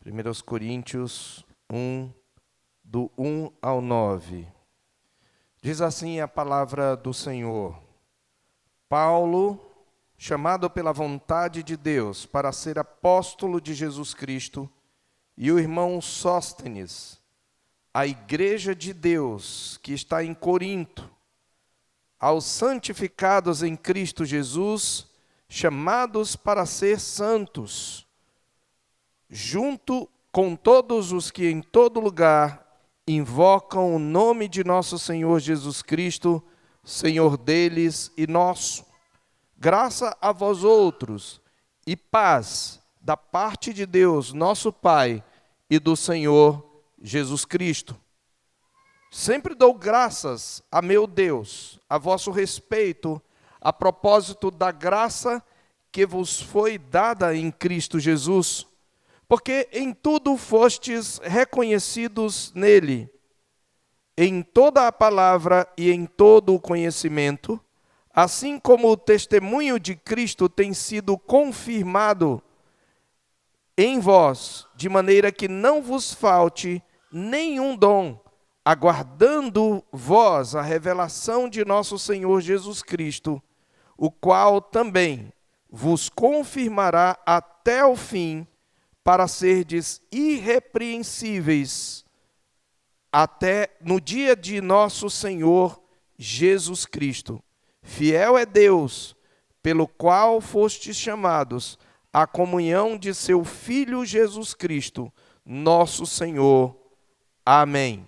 1 Coríntios 1, do 1 ao 9. Diz assim a palavra do Senhor: Paulo, chamado pela vontade de Deus para ser apóstolo de Jesus Cristo, e o irmão Sóstenes, a igreja de Deus que está em Corinto, aos santificados em Cristo Jesus, chamados para ser santos, junto com todos os que em todo lugar invocam o nome de nosso Senhor Jesus Cristo, Senhor deles e nosso. Graça a vós outros e paz da parte de Deus, nosso Pai, e do Senhor Jesus Cristo. Sempre dou graças a meu Deus, a vosso respeito, a propósito da graça que vos foi dada em Cristo Jesus, porque em tudo fostes reconhecidos nele, em toda a palavra e em todo o conhecimento, assim como o testemunho de Cristo tem sido confirmado em vós, de maneira que não vos falte nenhum dom, aguardando vós a revelação de nosso Senhor Jesus Cristo, o qual também vos confirmará até o fim, para serdes irrepreensíveis até no dia de nosso Senhor Jesus Cristo. Fiel é Deus, pelo qual fostes chamados à comunhão de seu Filho Jesus Cristo, nosso Senhor. Amém.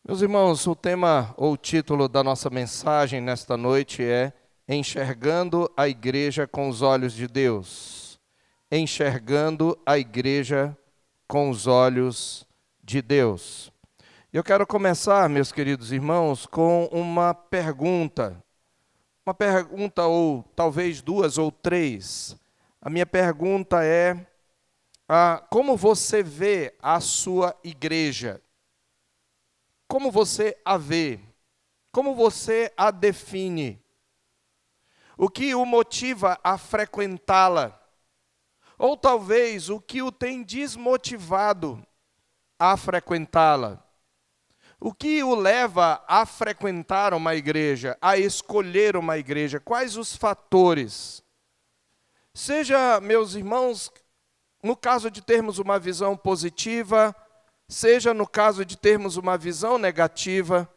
Meus irmãos, o tema ou o título da nossa mensagem nesta noite é Enxergando a Igreja com os Olhos de Deus. Enxergando a igreja com os olhos de Deus. Eu quero começar, meus queridos irmãos, com uma pergunta. Uma pergunta, ou talvez duas ou três. A minha pergunta é: como você vê a sua igreja? Como você a vê? Como você a define? O que o motiva a frequentá-la? Ou talvez o que o tem desmotivado a frequentá-la? O que o leva a frequentar uma igreja, a escolher uma igreja? Quais os fatores? Seja, meus irmãos, no caso de termos uma visão positiva, seja no caso de termos uma visão negativa,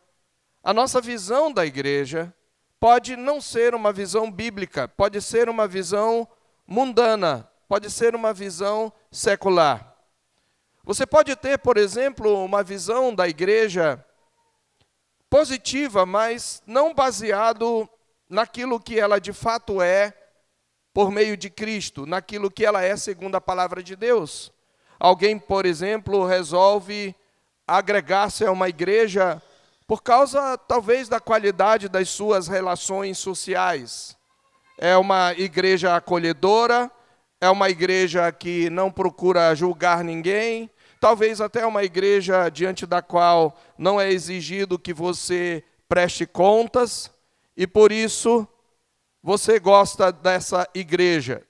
a nossa visão da igreja pode não ser uma visão bíblica, pode ser uma visão mundana, pode ser uma visão secular. Você pode ter, por exemplo, uma visão da igreja positiva, mas não baseado naquilo que ela de fato é por meio de Cristo, naquilo que ela é segundo a palavra de Deus. Alguém, por exemplo, resolve agregar-se a uma igreja por causa, talvez, da qualidade das suas relações sociais. É uma igreja acolhedora, é uma igreja que não procura julgar ninguém, talvez até uma igreja diante da qual não é exigido que você preste contas, e por isso você gosta dessa igreja.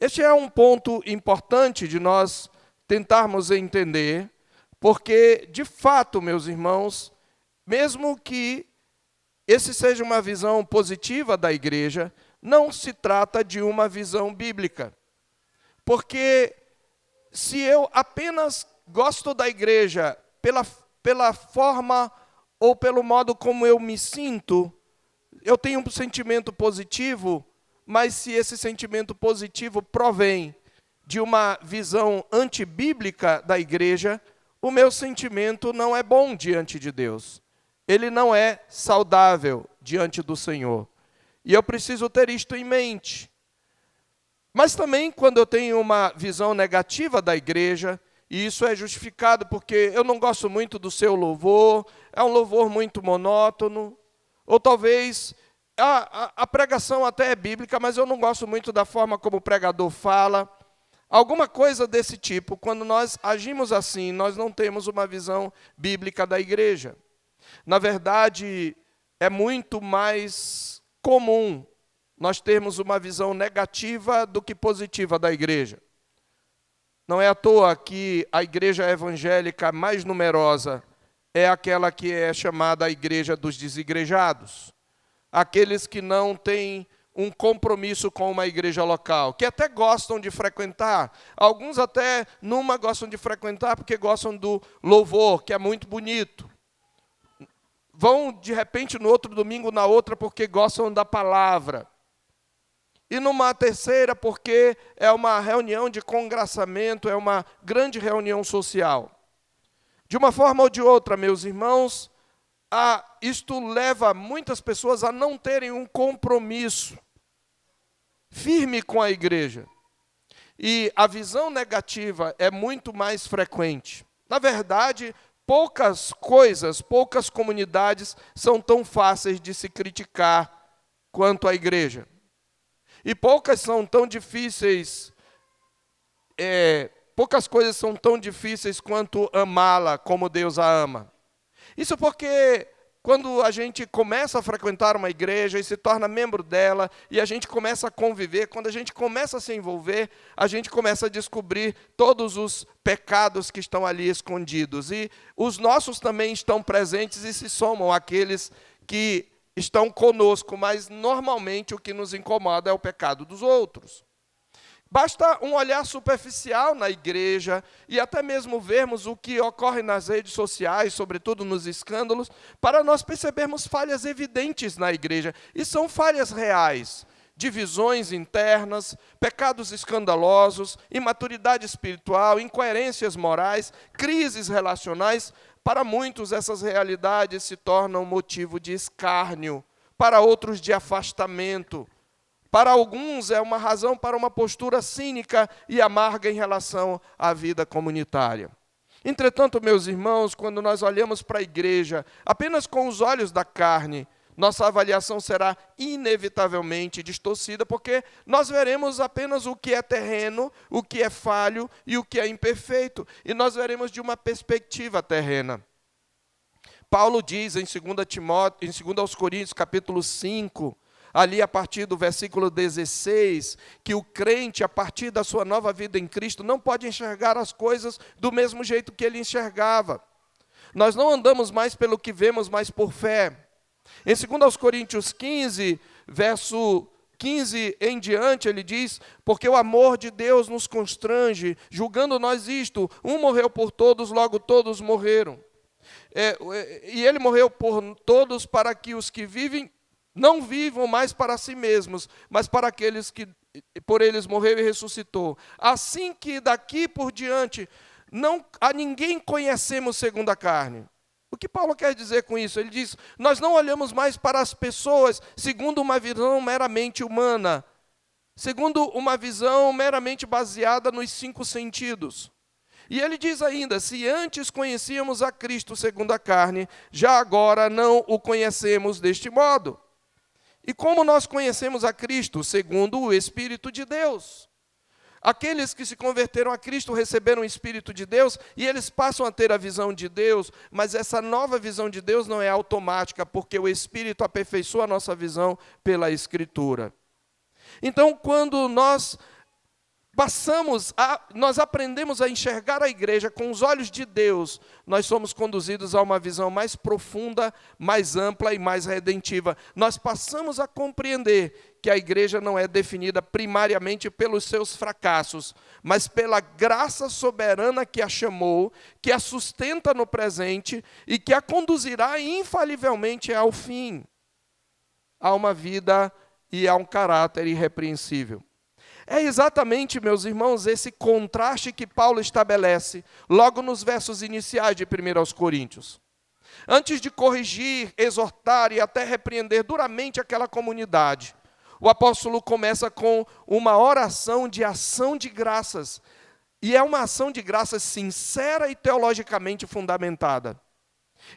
Este é um ponto importante de nós tentarmos entender, porque, de fato, meus irmãos, mesmo que esse seja uma visão positiva da igreja, não se trata de uma visão bíblica. Porque se eu apenas gosto da igreja pela forma ou pelo modo como eu me sinto, eu tenho um sentimento positivo, mas se esse sentimento positivo provém de uma visão antibíblica da igreja, o meu sentimento não é bom diante de Deus. Ele não é saudável diante do Senhor. E eu preciso ter isto em mente. Mas também quando eu tenho uma visão negativa da igreja, e isso é justificado porque eu não gosto muito do seu louvor, é um louvor muito monótono, ou talvez a pregação até é bíblica, mas eu não gosto muito da forma como o pregador fala. Alguma coisa desse tipo, quando nós agimos assim, nós não temos uma visão bíblica da igreja. Na verdade, é muito mais comum nós termos uma visão negativa do que positiva da igreja. Não é à toa que a igreja evangélica mais numerosa é aquela que é chamada a igreja dos desigrejados. Aqueles que não têm um compromisso com uma igreja local, que até gostam de frequentar. Alguns até numa gostam de frequentar porque gostam do louvor, que é muito bonito. Vão, de repente, no outro domingo, na outra, porque gostam da palavra. E numa terceira, porque é uma reunião de congraçamento, é uma grande reunião social. De uma forma ou de outra, meus irmãos, isto leva muitas pessoas a não terem um compromisso firme com a igreja. E a visão negativa é muito mais frequente. Na verdade, poucas coisas, poucas comunidades são tão fáceis de se criticar quanto a igreja. E poucas coisas são tão difíceis quanto amá-la como Deus a ama. Isso porque quando a gente começa a frequentar uma igreja e se torna membro dela, e a gente começa a conviver, quando a gente começa a se envolver, a gente começa a descobrir todos os pecados que estão ali escondidos. E os nossos também estão presentes e se somam àqueles que estão conosco, mas normalmente o que nos incomoda é o pecado dos outros. Basta um olhar superficial na igreja e até mesmo vermos o que ocorre nas redes sociais, sobretudo nos escândalos, para nós percebermos falhas evidentes na igreja. E são falhas reais, divisões internas, pecados escandalosos, imaturidade espiritual, incoerências morais, crises relacionais. Para muitos, essas realidades se tornam motivo de escárnio, para outros de afastamento. Para alguns, é uma razão para uma postura cínica e amarga em relação à vida comunitária. Entretanto, meus irmãos, quando nós olhamos para a igreja apenas com os olhos da carne, nossa avaliação será inevitavelmente distorcida, porque nós veremos apenas o que é terreno, o que é falho e o que é imperfeito, e nós veremos de uma perspectiva terrena. Paulo diz em 2 Coríntios, capítulo 5, ali a partir do versículo 16, que o crente, a partir da sua nova vida em Cristo, não pode enxergar as coisas do mesmo jeito que ele enxergava. Nós não andamos mais pelo que vemos, mas por fé. Em 2 Coríntios 15, verso 15 em diante, ele diz: porque o amor de Deus nos constrange, julgando nós isto, um morreu por todos, logo todos morreram. E ele morreu por todos para que os que vivem não vivam mais para si mesmos, mas para aqueles que por eles morreu e ressuscitou. Assim que daqui por diante, não a ninguém conhecemos segundo a carne. O que Paulo quer dizer com isso? Ele diz: nós não olhamos mais para as pessoas segundo uma visão meramente humana, segundo uma visão meramente baseada nos 5 sentidos. E ele diz ainda: se antes conhecíamos a Cristo segundo a carne, já agora não o conhecemos deste modo. E como nós conhecemos a Cristo? Segundo o Espírito de Deus. Aqueles que se converteram a Cristo receberam o Espírito de Deus e eles passam a ter a visão de Deus, mas essa nova visão de Deus não é automática, porque o Espírito aperfeiçoa a nossa visão pela Escritura. Então, quando nós aprendemos a enxergar a igreja com os olhos de Deus, nós somos conduzidos a uma visão mais profunda, mais ampla e mais redentiva. Nós passamos a compreender que a igreja não é definida primariamente pelos seus fracassos, mas pela graça soberana que a chamou, que a sustenta no presente e que a conduzirá infalivelmente ao fim, a uma vida e a um caráter irrepreensível. É exatamente, meus irmãos, esse contraste que Paulo estabelece logo nos versos iniciais de 1 Coríntios. Antes de corrigir, exortar e até repreender duramente aquela comunidade, o apóstolo começa com uma oração de ação de graças. E é uma ação de graças sincera e teologicamente fundamentada.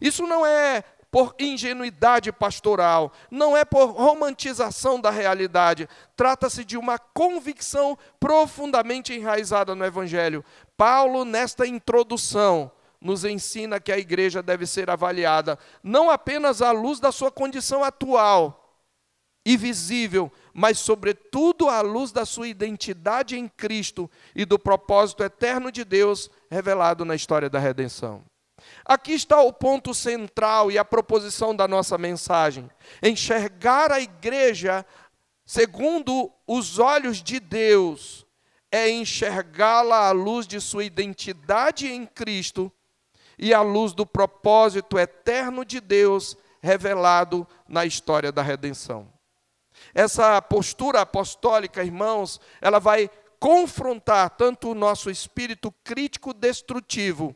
Isso não é por ingenuidade pastoral, não é por romantização da realidade. Trata-se de uma convicção profundamente enraizada no Evangelho. Paulo, nesta introdução, nos ensina que a igreja deve ser avaliada não apenas à luz da sua condição atual, e visível, mas sobretudo à luz da sua identidade em Cristo e do propósito eterno de Deus revelado na história da redenção. Aqui está o ponto central e a proposição da nossa mensagem: enxergar a igreja segundo os olhos de Deus é enxergá-la à luz de sua identidade em Cristo e à luz do propósito eterno de Deus revelado na história da redenção. Essa postura apostólica, irmãos, ela vai confrontar tanto o nosso espírito crítico destrutivo,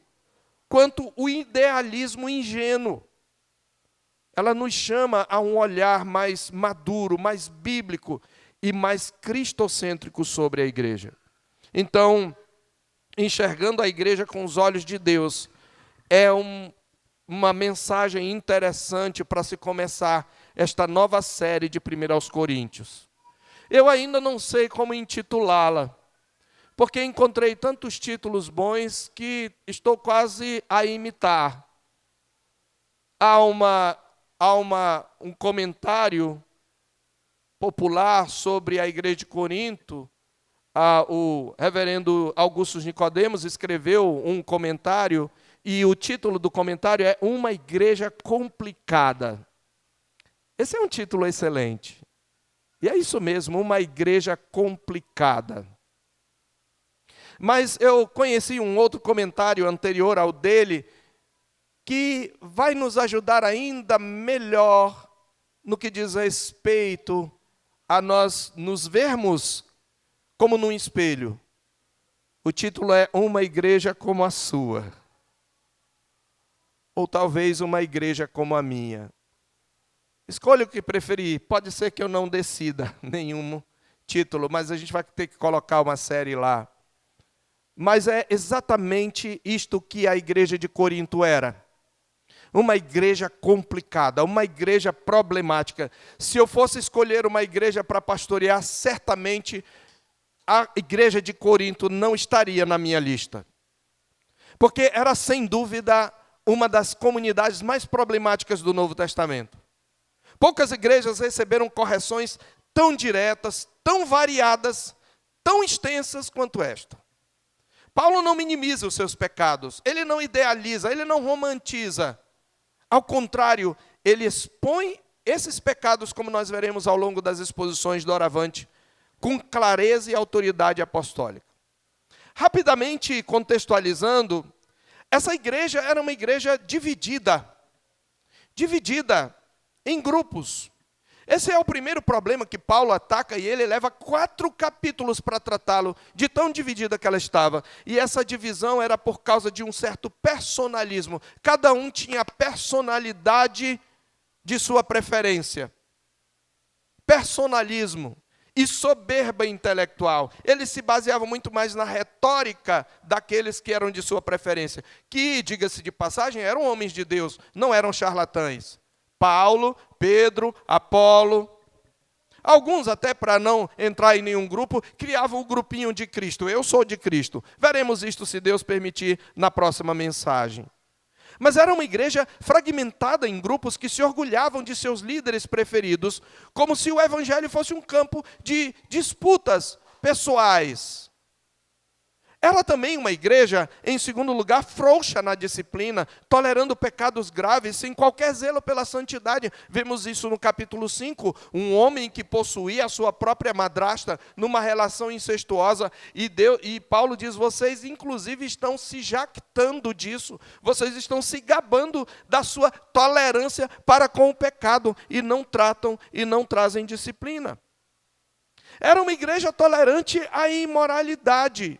quanto o idealismo ingênuo. Ela nos chama a um olhar mais maduro, mais bíblico e mais cristocêntrico sobre a igreja. Então, enxergando a igreja com os olhos de Deus, é uma mensagem interessante para se começar esta nova série de 1 Coríntios. Eu ainda não sei como intitulá-la, porque encontrei tantos títulos bons que estou quase a imitar. Há um comentário popular sobre a igreja de Corinto. O reverendo Augusto Nicodemos escreveu um comentário, e o título do comentário é Uma Igreja Complicada. Esse é um título excelente. E é isso mesmo, uma igreja complicada. Mas eu conheci um outro comentário anterior ao dele, que vai nos ajudar ainda melhor no que diz respeito a nós nos vermos como num espelho. O título é Uma Igreja como a Sua. Ou talvez uma igreja como a minha. Escolha o que preferir. Pode ser que eu não decida nenhum título, mas a gente vai ter que colocar uma série lá. Mas é exatamente isto que a igreja de Corinto era. Uma igreja complicada, uma igreja problemática. Se eu fosse escolher uma igreja para pastorear, certamente a igreja de Corinto não estaria na minha lista. Porque era, sem dúvida, uma das comunidades mais problemáticas do Novo Testamento. Poucas igrejas receberam correções tão diretas, tão variadas, tão extensas quanto esta. Paulo não minimiza os seus pecados, ele não idealiza, ele não romantiza. Ao contrário, ele expõe esses pecados, como nós veremos ao longo das exposições do Oravante, com clareza e autoridade apostólica. Rapidamente contextualizando, essa igreja era uma igreja dividida em grupos. Esse é o primeiro problema que Paulo ataca, e ele leva 4 capítulos para tratá-lo, de tão dividida que ela estava. E essa divisão era por causa de um certo personalismo. Cada um tinha a personalidade de sua preferência. Personalismo e soberba intelectual. Eles se baseavam muito mais na retórica daqueles que eram de sua preferência, que, diga-se de passagem, eram homens de Deus, não eram charlatães. Paulo, Pedro, Apolo. Alguns, até para não entrar em nenhum grupo, criavam o grupinho de Cristo. Eu sou de Cristo. Veremos isto, se Deus permitir, na próxima mensagem. Mas era uma igreja fragmentada em grupos que se orgulhavam de seus líderes preferidos, como se o evangelho fosse um campo de disputas pessoais. Era também uma igreja, em segundo lugar, frouxa na disciplina, tolerando pecados graves, sem qualquer zelo pela santidade. Vemos isso no capítulo 5, um homem que possuía a sua própria madrasta numa relação incestuosa, e Paulo diz, vocês inclusive estão se jactando disso, vocês estão se gabando da sua tolerância para com o pecado, e não tratam e não trazem disciplina. Era uma igreja tolerante à imoralidade.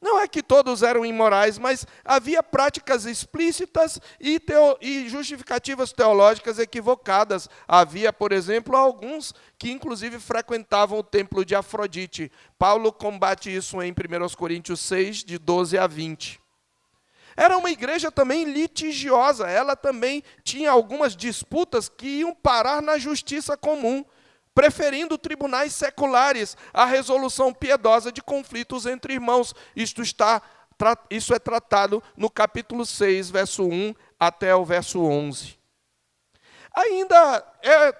Não é que todos eram imorais, mas havia práticas explícitas e justificativas teológicas equivocadas. Havia, por exemplo, alguns que inclusive frequentavam o templo de Afrodite. Paulo combate isso em 1 Coríntios 6, de 12 a 20. Era uma igreja também litigiosa, ela também tinha algumas disputas que iam parar na justiça comum, preferindo tribunais seculares à resolução piedosa de conflitos entre irmãos. Isso é tratado no capítulo 6, verso 1 até o verso 11. Ainda,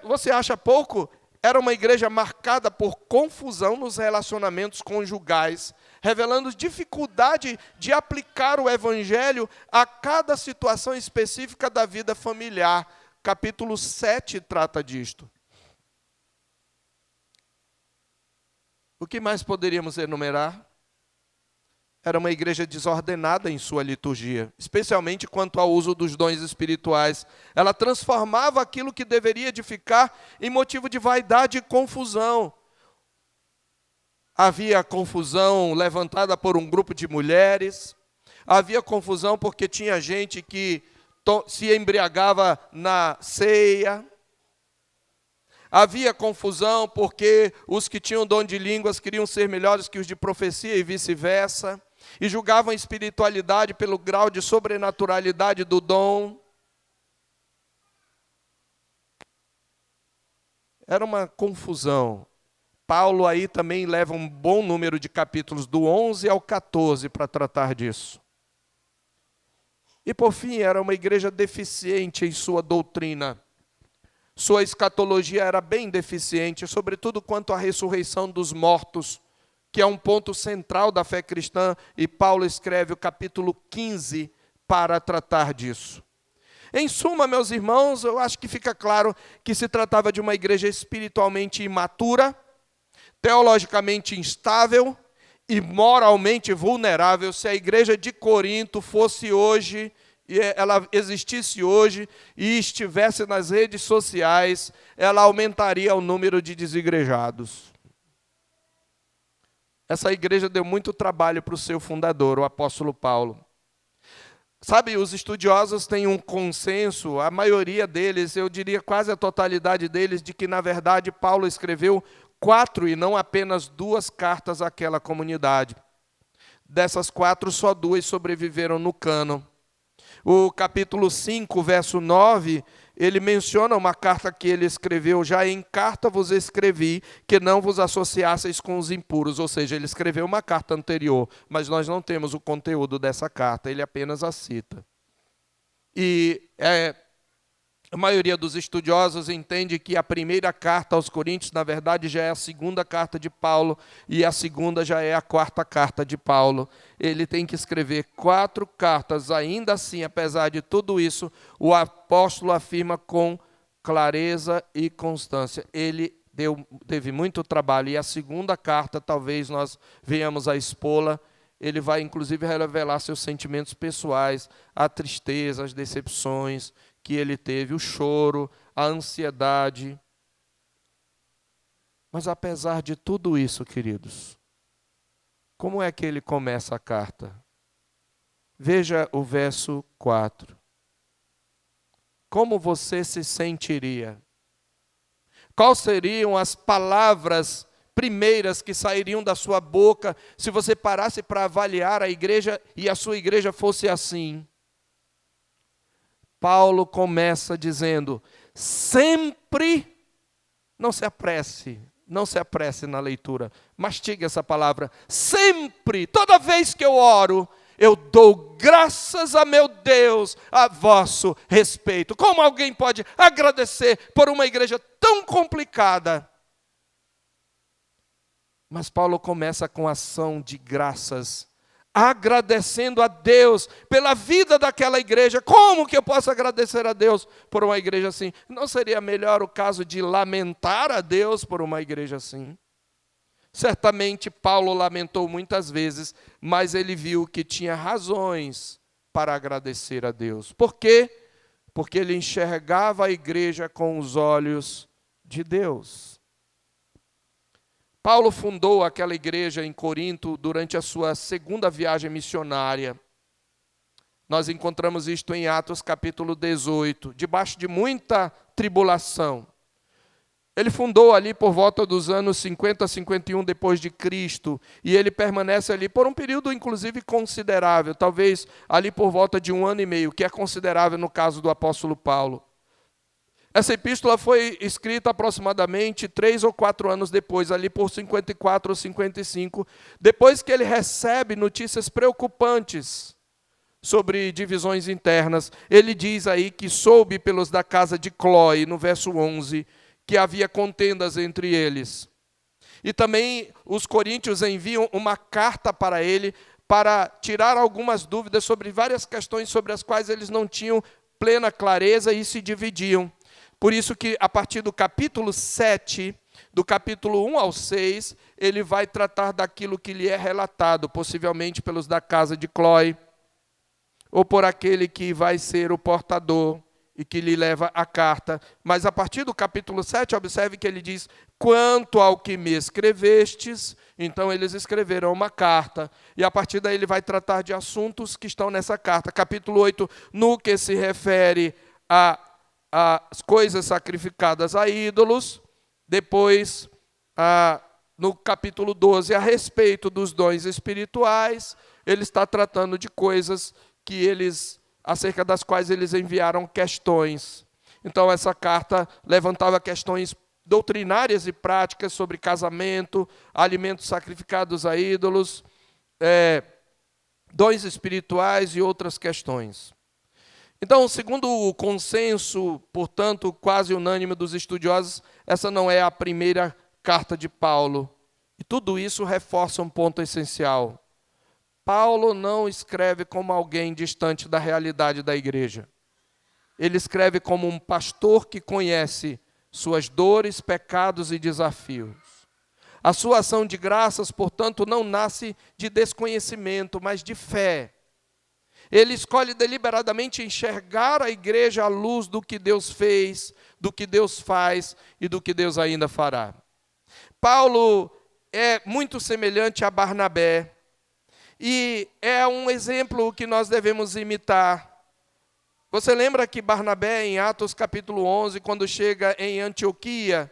você acha pouco? Era uma igreja marcada por confusão nos relacionamentos conjugais, revelando dificuldade de aplicar o evangelho a cada situação específica da vida familiar. Capítulo 7 trata disto. O que mais poderíamos enumerar? Era uma igreja desordenada em sua liturgia, especialmente quanto ao uso dos dons espirituais. Ela transformava aquilo que deveria edificar em motivo de vaidade e confusão. Havia confusão levantada por um grupo de mulheres, havia confusão porque tinha gente que se embriagava na ceia, havia confusão porque os que tinham dom de línguas queriam ser melhores que os de profecia e vice-versa, e julgavam a espiritualidade pelo grau de sobrenaturalidade do dom. Era uma confusão. Paulo aí também leva um bom número de capítulos, do 11 ao 14, para tratar disso. E por fim, era uma igreja deficiente em sua doutrina. Sua escatologia era bem deficiente, sobretudo quanto à ressurreição dos mortos, que é um ponto central da fé cristã, e Paulo escreve o capítulo 15 para tratar disso. Em suma, meus irmãos, eu acho que fica claro que se tratava de uma igreja espiritualmente imatura, teologicamente instável e moralmente vulnerável. Se a igreja de Corinto fosse hoje, ela existisse hoje e estivesse nas redes sociais, ela aumentaria o número de desigrejados. Essa igreja deu muito trabalho para o seu fundador, o apóstolo Paulo. Sabe, os estudiosos têm um consenso, a maioria deles, eu diria quase a totalidade deles, de que, na verdade, Paulo escreveu 4 e não apenas 2 cartas àquela comunidade. Dessas 4, só 2 sobreviveram no cânon. O capítulo 5, verso 9, ele menciona uma carta que ele escreveu: já em carta vos escrevi que não vos associasseis com os impuros. Ou seja, ele escreveu uma carta anterior, mas nós não temos o conteúdo dessa carta, ele apenas a cita. E a maioria dos estudiosos entende que a primeira carta aos Coríntios, na verdade, já é a segunda carta de Paulo, e a segunda já é a 4ª carta de Paulo. Ele tem que escrever 4 cartas, ainda assim, apesar de tudo isso, o apóstolo afirma com clareza e constância. Ele teve muito trabalho, e a segunda carta, talvez nós venhamos a expô-la. Ele vai, inclusive, revelar seus sentimentos pessoais, a tristeza, as decepções que ele teve, o choro, a ansiedade. Mas apesar de tudo isso, queridos, como é que ele começa a carta? Veja o verso 4. Como você se sentiria? Quais seriam as palavras primeiras que sairiam da sua boca se você parasse para avaliar a igreja e a sua igreja fosse assim? Paulo começa dizendo: sempre, não se apresse na leitura, mastigue essa palavra, sempre, toda vez que eu oro, eu dou graças a meu Deus a vosso respeito. Como alguém pode agradecer por uma igreja tão complicada? Mas Paulo começa com ação de graças, agradecendo a Deus pela vida daquela igreja. Como que eu posso agradecer a Deus por uma igreja assim? Não seria melhor o caso de lamentar a Deus por uma igreja assim? Certamente Paulo lamentou muitas vezes, mas ele viu que tinha razões para agradecer a Deus. Por quê? Porque ele enxergava a igreja com os olhos de Deus. Paulo fundou aquela igreja em Corinto durante a sua segunda viagem missionária. Nós encontramos isto em Atos capítulo 18, debaixo de muita tribulação. Ele fundou ali por volta dos anos 50 a 51 depois de Cristo, e ele permanece ali por um período inclusive considerável, talvez ali por volta de 1 ano e meio, que é considerável no caso do apóstolo Paulo. Essa epístola foi escrita aproximadamente 3 ou 4 anos depois, ali por 54 ou 55, depois que ele recebe notícias preocupantes sobre divisões internas. Ele diz aí que soube pelos da casa de Cloe, no verso 11, que havia contendas entre eles. E também os coríntios enviam uma carta para ele para tirar algumas dúvidas sobre várias questões sobre as quais eles não tinham plena clareza e se dividiam. Por isso que a partir do capítulo 7, do capítulo 1 ao 6, ele vai tratar daquilo que lhe é relatado, possivelmente pelos da casa de Cloé, ou por aquele que vai ser o portador e que lhe leva a carta. Mas a partir do capítulo 7, observe que ele diz: quanto ao que me escrevestes, então eles escreveram uma carta. E a partir daí ele vai tratar de assuntos que estão nessa carta. Capítulo 8, no que se refere às coisas sacrificadas a ídolos. Depois, no capítulo 12, a respeito dos dons espirituais, ele está tratando de coisas acerca das quais eles enviaram questões. Então, essa carta levantava questões doutrinárias e práticas sobre casamento, alimentos sacrificados a ídolos, dons espirituais e outras questões. Então, segundo o consenso, portanto, quase unânime dos estudiosos, essa não é a primeira carta de Paulo. E tudo isso reforça um ponto essencial. Paulo não escreve como alguém distante da realidade da igreja. Ele escreve como um pastor que conhece suas dores, pecados e desafios. A sua ação de graças, portanto, não nasce de desconhecimento, mas de fé. Ele escolhe deliberadamente enxergar a igreja à luz do que Deus fez, do que Deus faz e do que Deus ainda fará. Paulo é muito semelhante a Barnabé e é um exemplo que nós devemos imitar. Você lembra que Barnabé, em Atos capítulo 11, quando chega em Antioquia,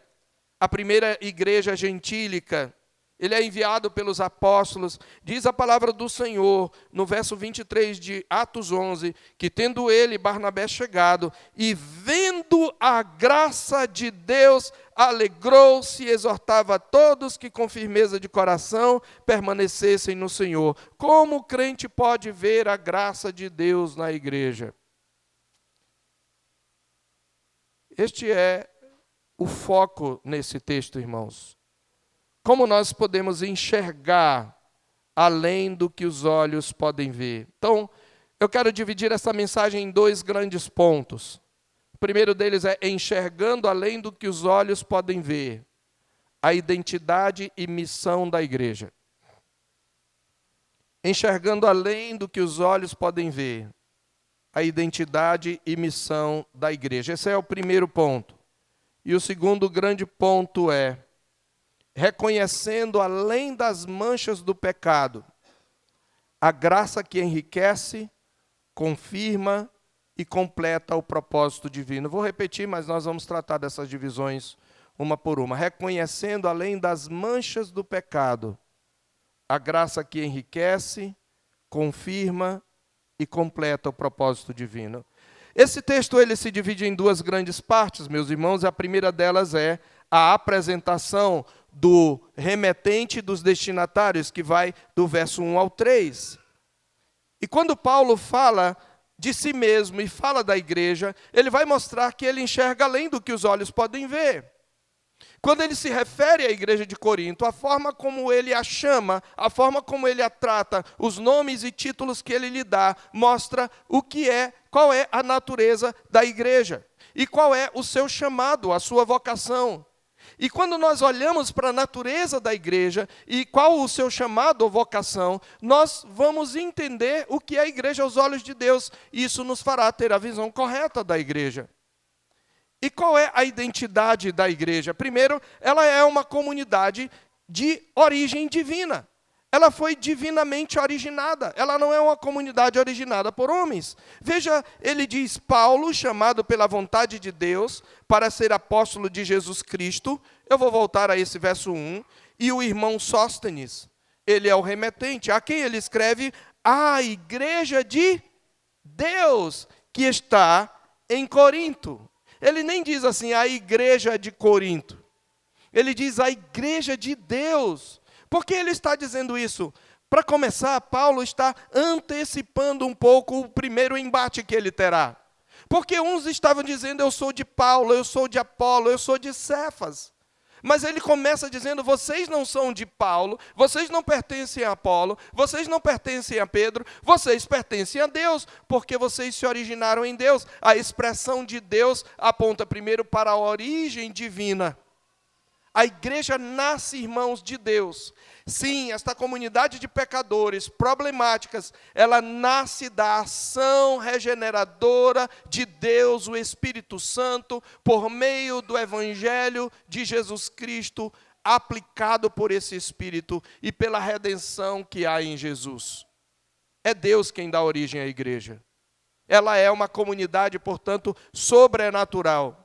a primeira igreja gentílica, ele é enviado pelos apóstolos, diz a palavra do Senhor, no verso 23 de Atos 11, que tendo ele, Barnabé, chegado, e vendo a graça de Deus, alegrou-se e exortava a todos que com firmeza de coração permanecessem no Senhor. Como o crente pode ver a graça de Deus na igreja? Este é o foco nesse texto, irmãos. Como nós podemos enxergar além do que os olhos podem ver? Então, eu quero dividir essa mensagem em dois grandes pontos. O primeiro deles é enxergando além do que os olhos podem ver. A identidade e missão da igreja. Enxergando além do que os olhos podem ver. A identidade e missão da igreja. Esse é o primeiro ponto. E o segundo grande ponto é reconhecendo além das manchas do pecado, a graça que enriquece, confirma e completa o propósito divino. Vou repetir, mas nós vamos tratar dessas divisões uma por uma. Reconhecendo além das manchas do pecado, a graça que enriquece, confirma e completa o propósito divino. Esse texto ele se divide em duas grandes partes, meus irmãos. A primeira delas é a apresentação do remetente e dos destinatários, que vai do verso 1 ao 3. E quando Paulo fala de si mesmo e fala da igreja, ele vai mostrar que ele enxerga além do que os olhos podem ver. Quando ele se refere à igreja de Corinto, a forma como ele a chama, a forma como ele a trata, os nomes e títulos que ele lhe dá, mostra qual é a natureza da igreja e qual é o seu chamado, a sua vocação. E quando nós olhamos para a natureza da igreja e qual o seu chamado ou vocação, nós vamos entender o que é a igreja aos olhos de Deus. Isso nos fará ter a visão correta da igreja. E qual é a identidade da igreja? Primeiro, ela é uma comunidade de origem divina. Ela foi divinamente originada. Ela não é uma comunidade originada por homens. Veja, ele diz, Paulo, chamado pela vontade de Deus para ser apóstolo de Jesus Cristo. Eu vou voltar a esse verso 1. E o irmão Sóstenes, ele é o remetente. A quem ele escreve? A igreja de Deus, que está em Corinto. Ele nem diz assim, a igreja de Corinto. Ele diz a igreja de Deus. Por que ele está dizendo isso? Para começar, Paulo está antecipando um pouco o primeiro embate que ele terá. Porque uns estavam dizendo, eu sou de Paulo, eu sou de Apolo, eu sou de Cefas. Mas ele começa dizendo, vocês não são de Paulo, vocês não pertencem a Apolo, vocês não pertencem a Pedro, vocês pertencem a Deus, porque vocês se originaram em Deus. A expressão de Deus aponta primeiro para a origem divina. A igreja nasce, irmãos, de Deus. Sim, esta comunidade de pecadores problemáticas, ela nasce da ação regeneradora de Deus, o Espírito Santo, por meio do Evangelho de Jesus Cristo, aplicado por esse Espírito e pela redenção que há em Jesus. É Deus quem dá origem à igreja. Ela é uma comunidade, portanto, sobrenatural.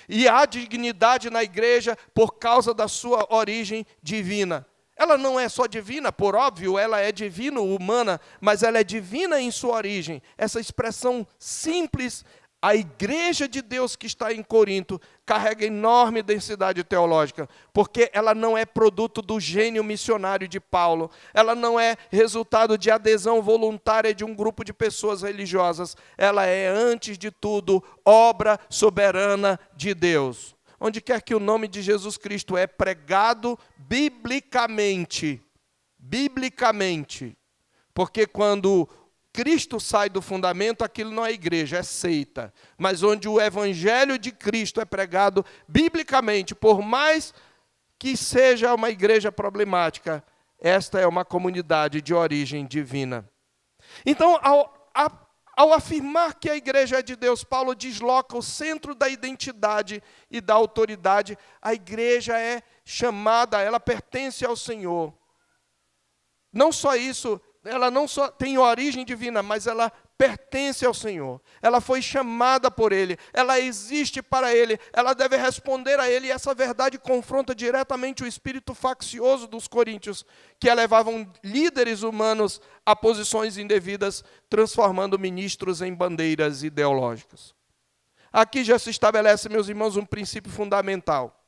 E há dignidade na igreja por causa da sua origem divina. Ela não é só divina, por óbvio, ela é divino-humana, mas ela é divina em sua origem. Essa expressão simples, a igreja de Deus que está em Corinto, carrega enorme densidade teológica, porque ela não é produto do gênio missionário de Paulo, ela não é resultado de adesão voluntária de um grupo de pessoas religiosas, ela é, antes de tudo, obra soberana de Deus. Onde quer que o nome de Jesus Cristo é pregado biblicamente, porque quando Cristo sai do fundamento, aquilo não é igreja, é seita. Mas onde o evangelho de Cristo é pregado biblicamente, por mais que seja uma igreja problemática, esta é uma comunidade de origem divina. Então, ao afirmar que a igreja é de Deus, Paulo desloca o centro da identidade e da autoridade. A igreja é chamada, ela pertence ao Senhor. Não só isso, ela não só tem origem divina, mas ela pertence ao Senhor. Ela foi chamada por Ele, ela existe para Ele, ela deve responder a Ele. E essa verdade confronta diretamente o espírito faccioso dos coríntios, que elevavam líderes humanos a posições indevidas, transformando ministros em bandeiras ideológicas. Aqui já se estabelece, meus irmãos, um princípio fundamental.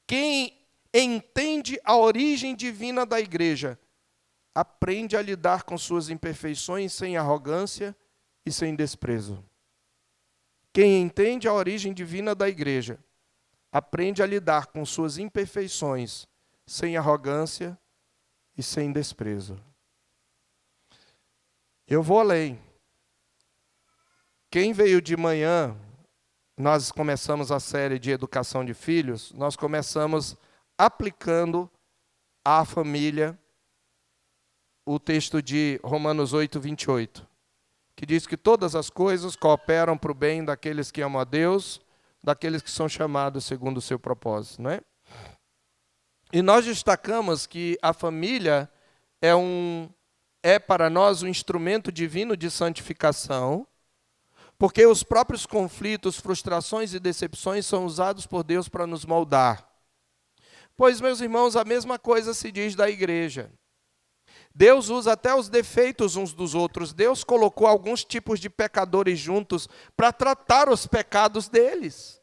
Quem entende a origem divina da igreja, aprende a lidar com suas imperfeições sem arrogância e sem desprezo. Quem entende a origem divina da igreja, aprende a lidar com suas imperfeições sem arrogância e sem desprezo. Eu vou além. Quem veio de manhã, nós começamos a série de educação de filhos, nós começamos aplicando à família o texto de Romanos 8, 28, que diz que todas as coisas cooperam para o bem daqueles que amam a Deus, daqueles que são chamados segundo o seu propósito, não é? E nós destacamos que a família é para nós um instrumento divino de santificação, porque os próprios conflitos, frustrações e decepções são usados por Deus para nos moldar. Pois, meus irmãos, a mesma coisa se diz da igreja. Deus usa até os defeitos uns dos outros. Deus colocou alguns tipos de pecadores juntos para tratar os pecados deles.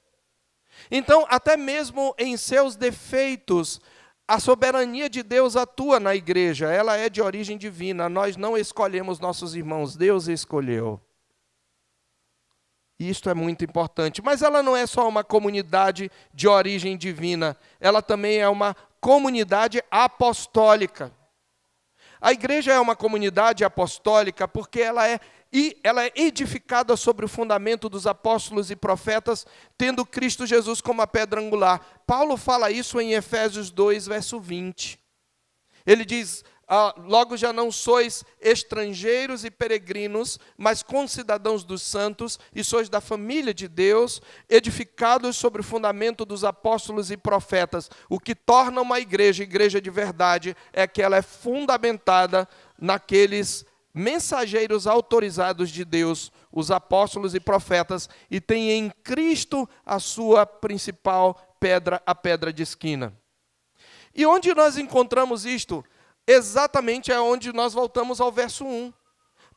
Então, até mesmo em seus defeitos, a soberania de Deus atua na igreja. Ela é de origem divina. Nós não escolhemos nossos irmãos, Deus escolheu. Isto é muito importante. Mas ela não é só uma comunidade de origem divina. Ela também é uma comunidade apostólica. A igreja é uma comunidade apostólica porque ela é edificada sobre o fundamento dos apóstolos e profetas, tendo Cristo Jesus como a pedra angular. Paulo fala isso em Efésios 2, verso 20. Ele diz, logo já não sois estrangeiros e peregrinos, mas concidadãos dos santos, e sois da família de Deus, edificados sobre o fundamento dos apóstolos e profetas. O que torna uma igreja de verdade é que ela é fundamentada naqueles mensageiros autorizados de Deus, os apóstolos e profetas, e tem em Cristo a sua principal pedra, a pedra de esquina. E onde nós encontramos isto? Exatamente é onde nós voltamos ao verso 1.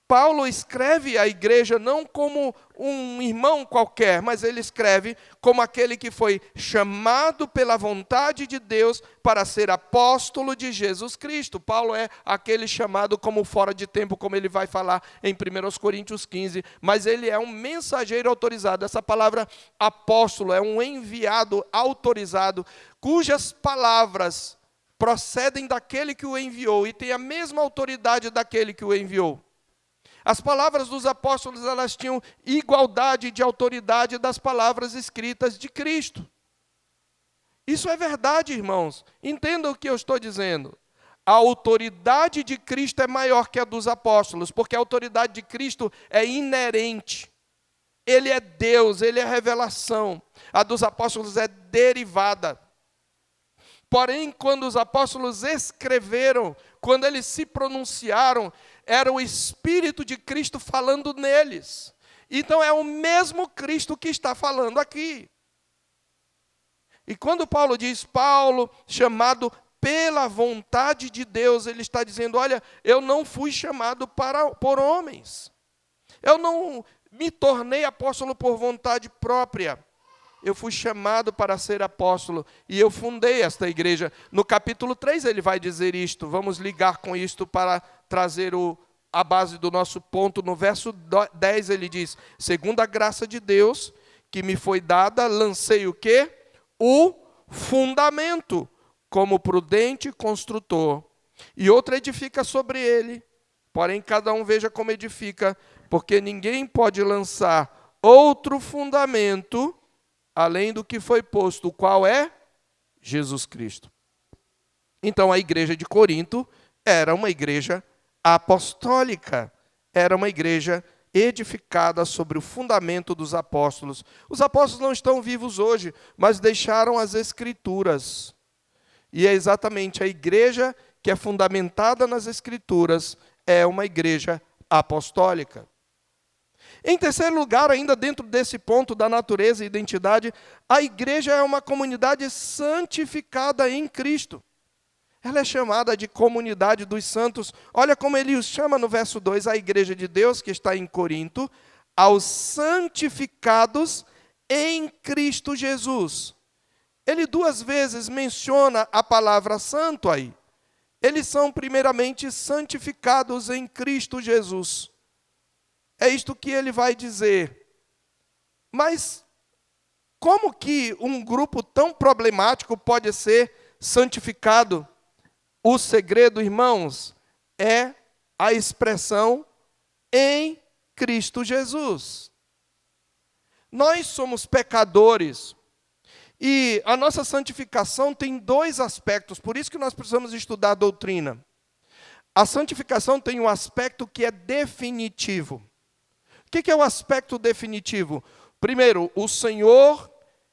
Paulo escreve à igreja não como um irmão qualquer, mas ele escreve como aquele que foi chamado pela vontade de Deus para ser apóstolo de Jesus Cristo. Paulo é aquele chamado como fora de tempo, como ele vai falar em 1 Coríntios 15, mas ele é um mensageiro autorizado. Essa palavra apóstolo é um enviado autorizado, cujas palavras procedem daquele que o enviou e tem a mesma autoridade daquele que o enviou. As palavras dos apóstolos, elas tinham igualdade de autoridade das palavras escritas de Cristo. Isso é verdade, irmãos. Entendam o que eu estou dizendo. A autoridade de Cristo é maior que a dos apóstolos, porque a autoridade de Cristo é inerente. Ele é Deus, ele é revelação. A dos apóstolos é derivada. Porém, quando os apóstolos escreveram, quando eles se pronunciaram, era o Espírito de Cristo falando neles. Então é o mesmo Cristo que está falando aqui. E quando Paulo diz, Paulo, chamado pela vontade de Deus, ele está dizendo, olha, eu não fui chamado por homens. Eu não me tornei apóstolo por vontade própria. Eu fui chamado para ser apóstolo e eu fundei esta igreja. No capítulo 3 ele vai dizer isto. Vamos ligar com isto para trazer a base do nosso ponto. No verso 10 ele diz, segundo a graça de Deus que me foi dada, lancei o quê? O fundamento, como prudente construtor. E outro edifica sobre ele. Porém, cada um veja como edifica, porque ninguém pode lançar outro fundamento além do que foi posto, o qual é Jesus Cristo. Então, a igreja de Corinto era uma igreja apostólica, era uma igreja edificada sobre o fundamento dos apóstolos. Os apóstolos não estão vivos hoje, mas deixaram as Escrituras. E é exatamente a igreja que é fundamentada nas Escrituras, é uma igreja apostólica. Em terceiro lugar, ainda dentro desse ponto da natureza e identidade, a igreja é uma comunidade santificada em Cristo. Ela é chamada de comunidade dos santos. Olha como ele os chama no verso 2, a igreja de Deus, que está em Corinto, aos santificados em Cristo Jesus. Ele 2 vezes menciona a palavra santo aí. Eles são primeiramente santificados em Cristo Jesus. É isto que ele vai dizer. Mas como que um grupo tão problemático pode ser santificado? O segredo, irmãos, é a expressão em Cristo Jesus. Nós somos pecadores e a nossa santificação tem 2 aspectos, por isso que nós precisamos estudar a doutrina. A santificação tem um aspecto que é definitivo. O que é o aspecto definitivo? Primeiro, o Senhor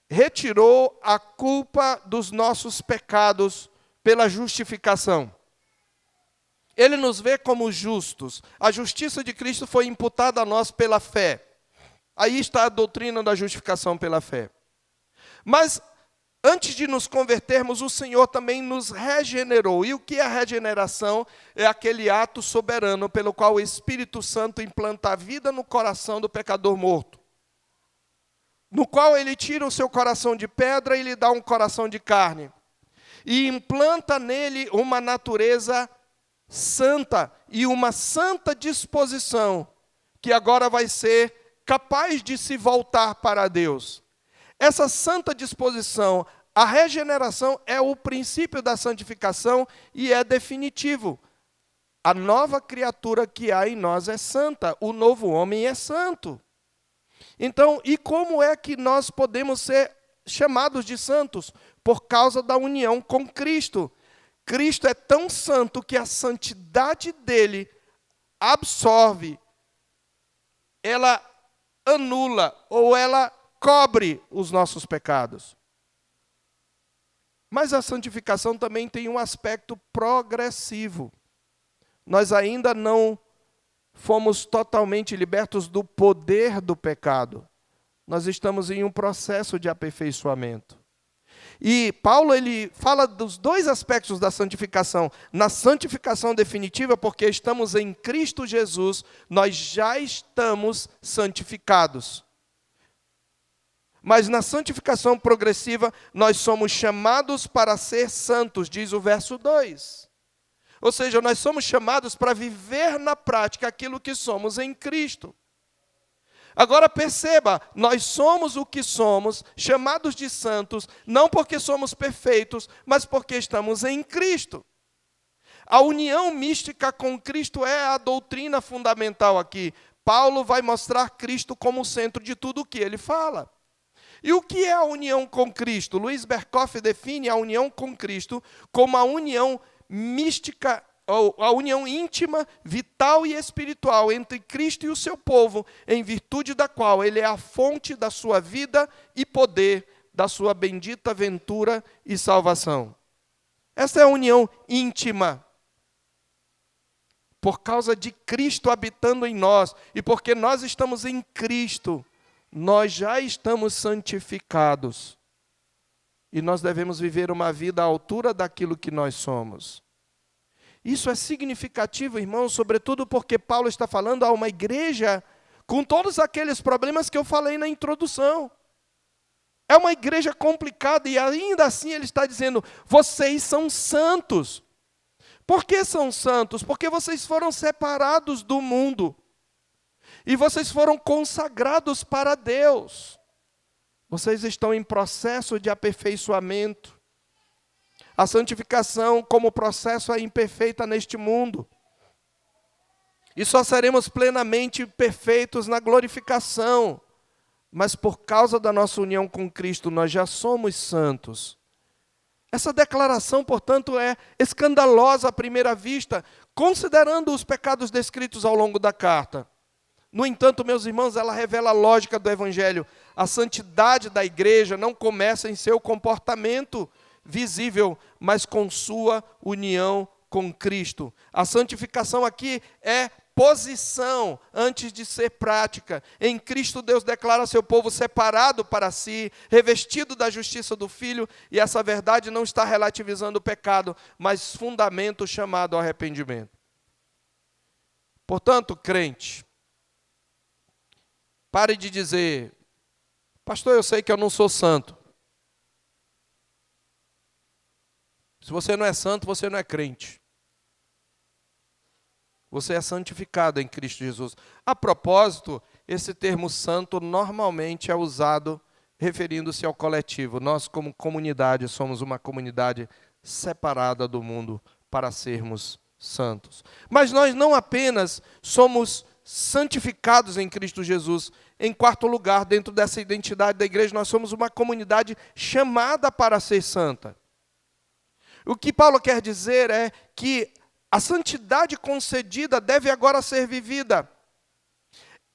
retirou a culpa dos nossos pecados pela justificação. Ele nos vê como justos. A justiça de Cristo foi imputada a nós pela fé. Aí está a doutrina da justificação pela fé. Mas, antes de nos convertermos, o Senhor também nos regenerou. E o que é a regeneração? É aquele ato soberano pelo qual o Espírito Santo implanta a vida no coração do pecador morto. No qual ele tira o seu coração de pedra e lhe dá um coração de carne. E implanta nele uma natureza santa e uma santa disposição, que agora vai ser capaz de se voltar para Deus. Essa santa disposição, a regeneração é o princípio da santificação e é definitivo. A nova criatura que há em nós é santa, o novo homem é santo. Então, e como é que nós podemos ser chamados de santos? Por causa da união com Cristo. Cristo é tão santo que a santidade dele absorve, ela anula ou ela cobre os nossos pecados. Mas a santificação também tem um aspecto progressivo. Nós ainda não fomos totalmente libertos do poder do pecado. Nós estamos em um processo de aperfeiçoamento. E Paulo ele fala dos dois aspectos da santificação. Na santificação definitiva, porque estamos em Cristo Jesus, nós já estamos santificados. Mas na santificação progressiva, nós somos chamados para ser santos, diz o verso 2. Ou seja, nós somos chamados para viver na prática aquilo que somos em Cristo. Agora perceba, nós somos o que somos, chamados de santos, não porque somos perfeitos, mas porque estamos em Cristo. A união mística com Cristo é a doutrina fundamental aqui. Paulo vai mostrar Cristo como o centro de tudo o que ele fala. E o que é a união com Cristo? Luiz Berkhoff define a união com Cristo como a união mística, ou a união íntima, vital e espiritual entre Cristo e o seu povo, em virtude da qual ele é a fonte da sua vida e poder, da sua bendita ventura e salvação. Essa é a união íntima. Por causa de Cristo habitando em nós, e porque nós estamos em Cristo, nós já estamos santificados. E nós devemos viver uma vida à altura daquilo que nós somos. Isso é significativo, irmãos, sobretudo porque Paulo está falando a uma igreja com todos aqueles problemas que eu falei na introdução. É uma igreja complicada e ainda assim ele está dizendo, vocês são santos. Por que são santos? Porque vocês foram separados do mundo. E vocês foram consagrados para Deus. Vocês estão em processo de aperfeiçoamento. A santificação como processo é imperfeita neste mundo. E só seremos plenamente perfeitos na glorificação. Mas por causa da nossa união com Cristo, nós já somos santos. Essa declaração, portanto, é escandalosa à primeira vista, considerando os pecados descritos ao longo da carta. No entanto, meus irmãos, ela revela a lógica do Evangelho. A santidade da igreja não começa em seu comportamento visível, mas com sua união com Cristo. A santificação aqui é posição antes de ser prática. Em Cristo Deus declara seu povo separado para si, revestido da justiça do Filho, e essa verdade não está relativizando o pecado, mas fundamento chamado ao arrependimento. Portanto, crente, pare de dizer, pastor, eu sei que eu não sou santo. Se você não é santo, você não é crente. Você é santificado em Cristo Jesus. A propósito, esse termo santo normalmente é usado referindo-se ao coletivo. Nós, como comunidade, somos uma comunidade separada do mundo para sermos santos. Mas nós não apenas somos santificados em Cristo Jesus. Em quarto lugar, dentro dessa identidade da igreja, nós somos uma comunidade chamada para ser santa. O que Paulo quer dizer é que a santidade concedida deve agora ser vivida.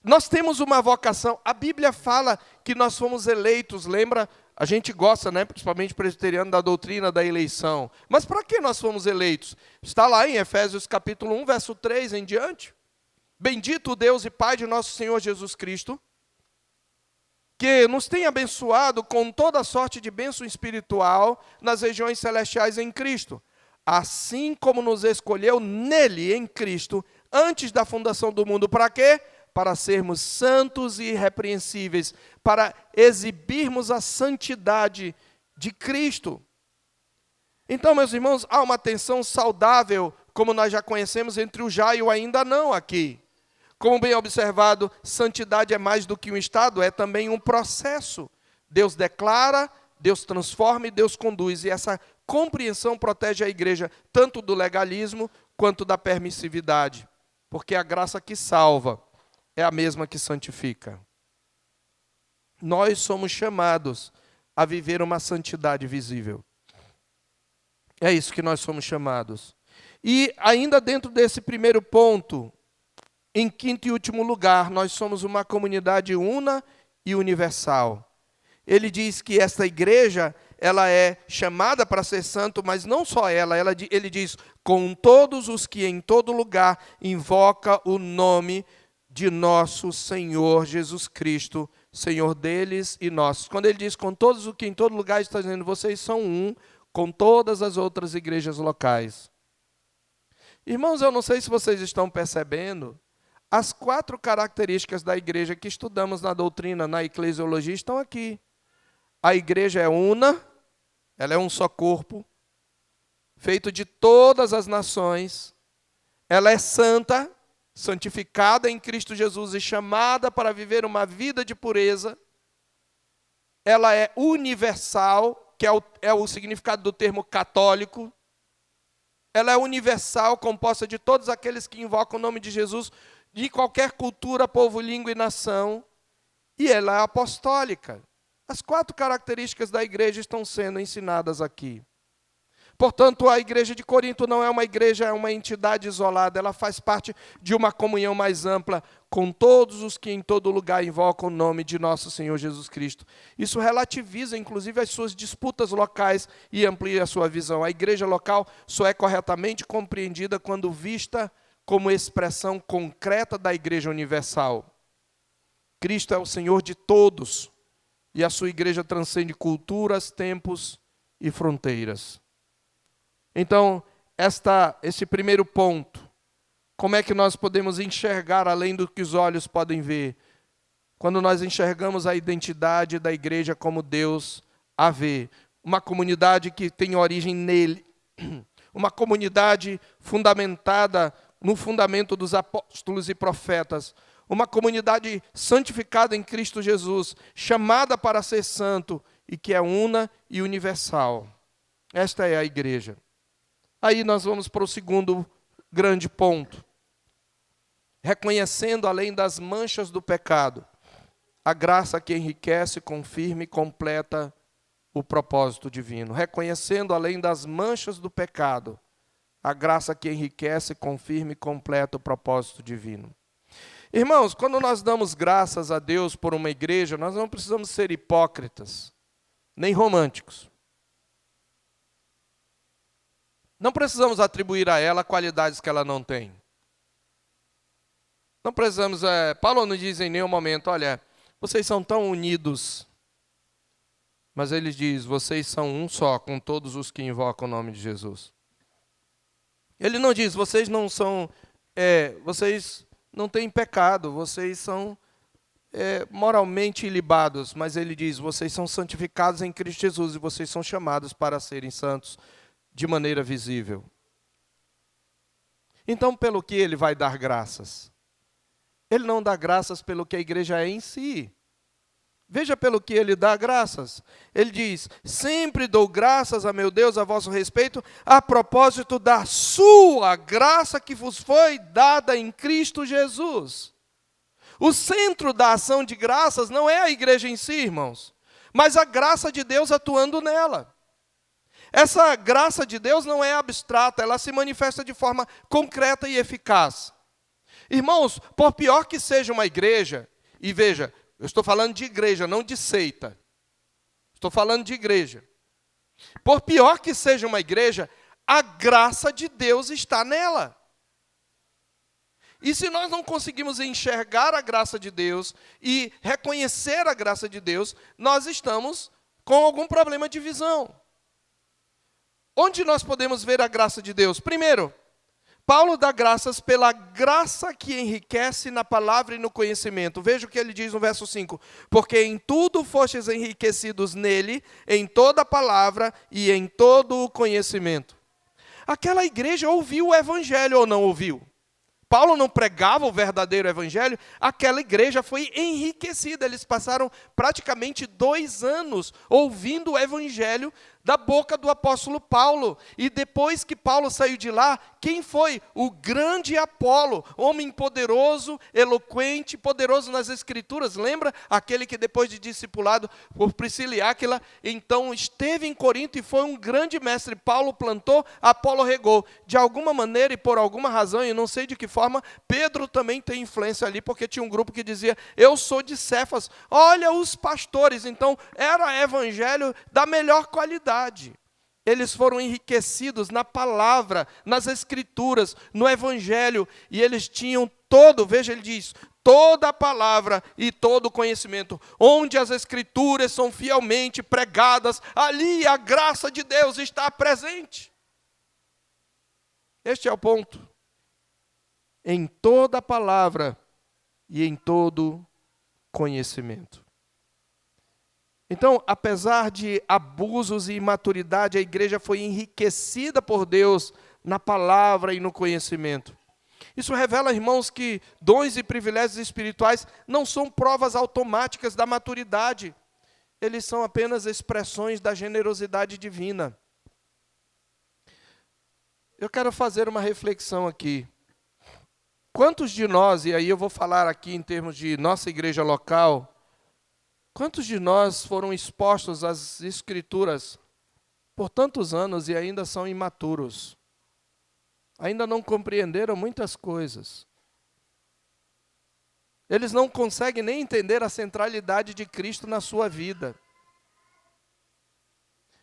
Nós temos uma vocação. A Bíblia fala que nós fomos eleitos, lembra? A gente gosta, né, principalmente presbiteriano, da doutrina da eleição. Mas para que nós fomos eleitos? Está lá em Efésios capítulo 1, verso 3 em diante. Bendito o Deus e Pai de nosso Senhor Jesus Cristo, que nos tem abençoado com toda sorte de bênção espiritual nas regiões celestiais em Cristo, assim como nos escolheu nele, em Cristo, antes da fundação do mundo. Para quê? Para sermos santos e irrepreensíveis, para exibirmos a santidade de Cristo. Então, meus irmãos, há uma tensão saudável, como nós já conhecemos, entre o já e o ainda não aqui. Como bem observado, santidade é mais do que um estado, é também um processo. Deus declara, Deus transforma e Deus conduz. E essa compreensão protege a igreja tanto do legalismo quanto da permissividade. Porque a graça que salva é a mesma que santifica. Nós somos chamados a viver uma santidade visível. É isso que nós somos chamados. E ainda dentro desse primeiro ponto, em quinto e último lugar, nós somos uma comunidade una e universal. Ele diz que esta igreja, ela é chamada para ser santo, mas não só ele diz, com todos os que em todo lugar invoca o nome de nosso Senhor Jesus Cristo, Senhor deles e nossos. Quando ele diz com todos o que em todo lugar, está dizendo, vocês são um com todas as outras igrejas locais. Irmãos, eu não sei se vocês estão percebendo, as 4 características da igreja que estudamos na doutrina, na eclesiologia, estão aqui. A igreja é una, ela é um só corpo, feito de todas as nações. Ela é santa, santificada em Cristo Jesus e chamada para viver uma vida de pureza. Ela é universal, que é o significado do termo católico. Ela é universal, composta de todos aqueles que invocam o nome de Jesus, de qualquer cultura, povo, língua e nação. E ela é apostólica. As 4 características da igreja estão sendo ensinadas aqui. Portanto, a igreja de Corinto não é uma igreja, é uma entidade isolada. Ela faz parte de uma comunhão mais ampla com todos os que em todo lugar invocam o nome de nosso Senhor Jesus Cristo. Isso relativiza, inclusive, as suas disputas locais e amplia a sua visão. A igreja local só é corretamente compreendida quando vista como expressão concreta da igreja universal. Cristo é o Senhor de todos e a sua igreja transcende culturas, tempos e fronteiras. Então, esse primeiro ponto, como é que nós podemos enxergar além do que os olhos podem ver? Quando nós enxergamos a identidade da igreja como Deus a vê. Uma comunidade que tem origem nele. Uma comunidade fundamentada no fundamento dos apóstolos e profetas. Uma comunidade santificada em Cristo Jesus, chamada para ser santo e que é una e universal. Esta é a igreja. Aí nós vamos para o segundo grande ponto. Reconhecendo, além das manchas do pecado, a graça que enriquece, confirma e completa o propósito divino. Reconhecendo, além das manchas do pecado, a graça que enriquece, confirma e completa o propósito divino. Irmãos, quando nós damos graças a Deus por uma igreja, nós não precisamos ser hipócritas, nem românticos. Não precisamos atribuir a ela qualidades que ela não tem. Não precisamos, Paulo não diz em nenhum momento, olha, vocês são tão unidos. Mas ele diz, vocês são um só com todos os que invocam o nome de Jesus. Ele não diz, vocês não são, vocês não têm pecado, vocês são moralmente ilibados. Mas ele diz, vocês são santificados em Cristo Jesus e vocês são chamados para serem santos de maneira visível. Então, pelo que ele vai dar graças? Ele não dá graças pelo que a igreja é em si. Veja pelo que ele dá graças. Ele diz, sempre dou graças a meu Deus a vosso respeito, a propósito da sua graça que vos foi dada em Cristo Jesus. O centro da ação de graças não é a igreja em si, irmãos, mas a graça de Deus atuando nela. Essa graça de Deus não é abstrata, ela se manifesta de forma concreta e eficaz. Irmãos, por pior que seja uma igreja, e veja, eu estou falando de igreja, não de seita. Estou falando de igreja. Por pior que seja uma igreja, a graça de Deus está nela. E se nós não conseguimos enxergar a graça de Deus e reconhecer a graça de Deus, nós estamos com algum problema de visão. Onde nós podemos ver a graça de Deus? Primeiro, Paulo dá graças pela graça que enriquece na palavra e no conhecimento. Veja o que ele diz no verso 5. Porque em tudo fostes enriquecidos nele, em toda a palavra e em todo o conhecimento. Aquela igreja ouviu o evangelho ou não ouviu? Paulo não pregava o verdadeiro evangelho, aquela igreja foi enriquecida. Eles passaram praticamente 2 anos ouvindo o evangelho da boca do apóstolo Paulo. E depois que Paulo saiu de lá, quem foi? O grande Apolo, homem poderoso, eloquente, poderoso nas escrituras. Lembra? Aquele que depois de discipulado por Priscila e Áquila, então esteve em Corinto e foi um grande mestre. Paulo plantou, Apolo regou. De alguma maneira e por alguma razão, e não sei de que forma, Pedro também tem influência ali, porque tinha um grupo que dizia, eu sou de Cefas, olha os pastores. Então era evangelho da melhor qualidade. Eles foram enriquecidos na palavra, nas escrituras, no evangelho, e eles tinham veja, ele diz, toda a palavra e todo o conhecimento. Onde as Escrituras são fielmente pregadas, ali a graça de Deus está presente. Este é o ponto. Em toda a palavra e em todo conhecimento. Então, apesar de abusos e imaturidade, a igreja foi enriquecida por Deus na palavra e no conhecimento. Isso revela, irmãos, que dons e privilégios espirituais não são provas automáticas da maturidade. Eles são apenas expressões da generosidade divina. Eu quero fazer uma reflexão aqui. Quantos de nós, e aí eu vou falar aqui em termos de nossa igreja local, quantos de nós foram expostos às Escrituras por tantos anos e ainda são imaturos? Ainda não compreenderam muitas coisas. Eles não conseguem nem entender a centralidade de Cristo na sua vida.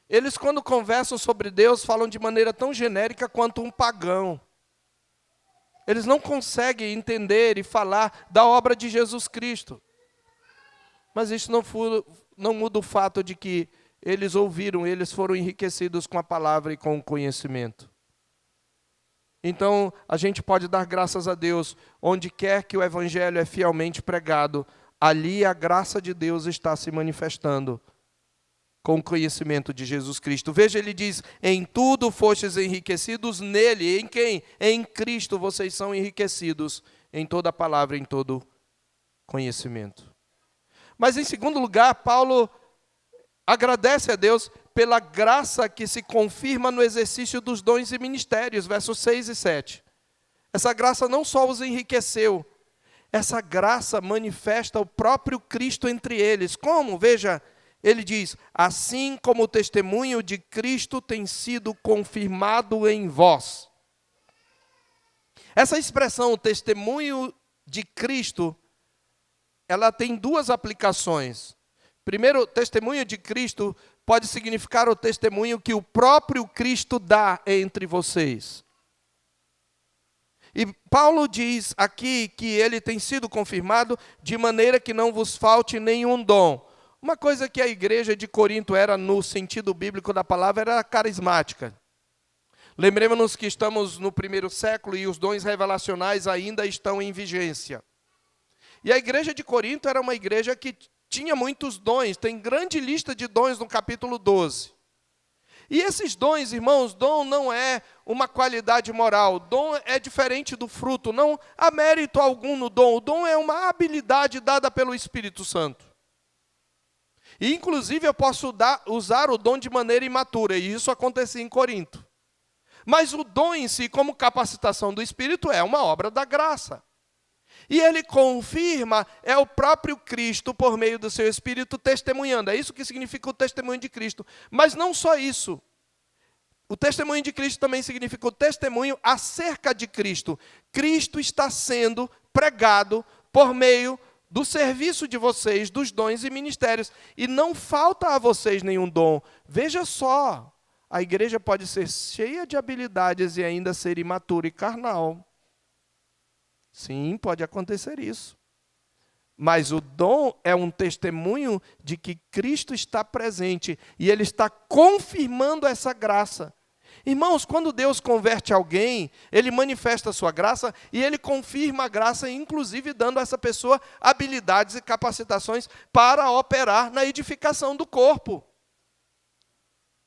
Eles, quando conversam sobre Deus, falam de maneira tão genérica quanto um pagão. Eles não conseguem entender e falar da obra de Jesus Cristo. Mas isso não muda o fato de que eles ouviram, eles foram enriquecidos com a palavra e com o conhecimento. Então, a gente pode dar graças a Deus, onde quer que o Evangelho é fielmente pregado, ali a graça de Deus está se manifestando com o conhecimento de Jesus Cristo. Veja, ele diz, em tudo fostes enriquecidos nele. Em quem? Em Cristo vocês são enriquecidos, em toda a palavra, em todo conhecimento. Mas, em segundo lugar, Paulo agradece a Deus pela graça que se confirma no exercício dos dons e ministérios, versos 6 e 7. Essa graça não só os enriqueceu, essa graça manifesta o próprio Cristo entre eles. Como? Veja, ele diz, assim como o testemunho de Cristo tem sido confirmado em vós. Essa expressão, o testemunho de Cristo, ela tem duas aplicações. Primeiro, o testemunho de Cristo pode significar o testemunho que o próprio Cristo dá entre vocês. E Paulo diz aqui que ele tem sido confirmado de maneira que não vos falte nenhum dom. Uma coisa que a igreja de Corinto era, no sentido bíblico da palavra, era carismática. Lembremos-nos que estamos no 1º século e os dons revelacionais ainda estão em vigência. E a igreja de Corinto era uma igreja que tinha muitos dons, tem grande lista de dons no capítulo 12. E esses dons, irmãos, dom não é uma qualidade moral, dom é diferente do fruto, não há mérito algum no dom, o dom é uma habilidade dada pelo Espírito Santo. E, inclusive, eu posso usar o dom de maneira imatura, e isso acontecia em Corinto. Mas o dom em si, como capacitação do Espírito, é uma obra da graça. E ele confirma, é o próprio Cristo, por meio do seu Espírito, testemunhando. É isso que significa o testemunho de Cristo. Mas não só isso. O testemunho de Cristo também significa o testemunho acerca de Cristo. Cristo está sendo pregado por meio do serviço de vocês, dos dons e ministérios. E não falta a vocês nenhum dom. Veja só, a igreja pode ser cheia de habilidades e ainda ser imatura e carnal. Sim, pode acontecer isso. Mas o dom é um testemunho de que Cristo está presente e Ele está confirmando essa graça. Irmãos, quando Deus converte alguém, Ele manifesta a sua graça e Ele confirma a graça, inclusive dando a essa pessoa habilidades e capacitações para operar na edificação do corpo.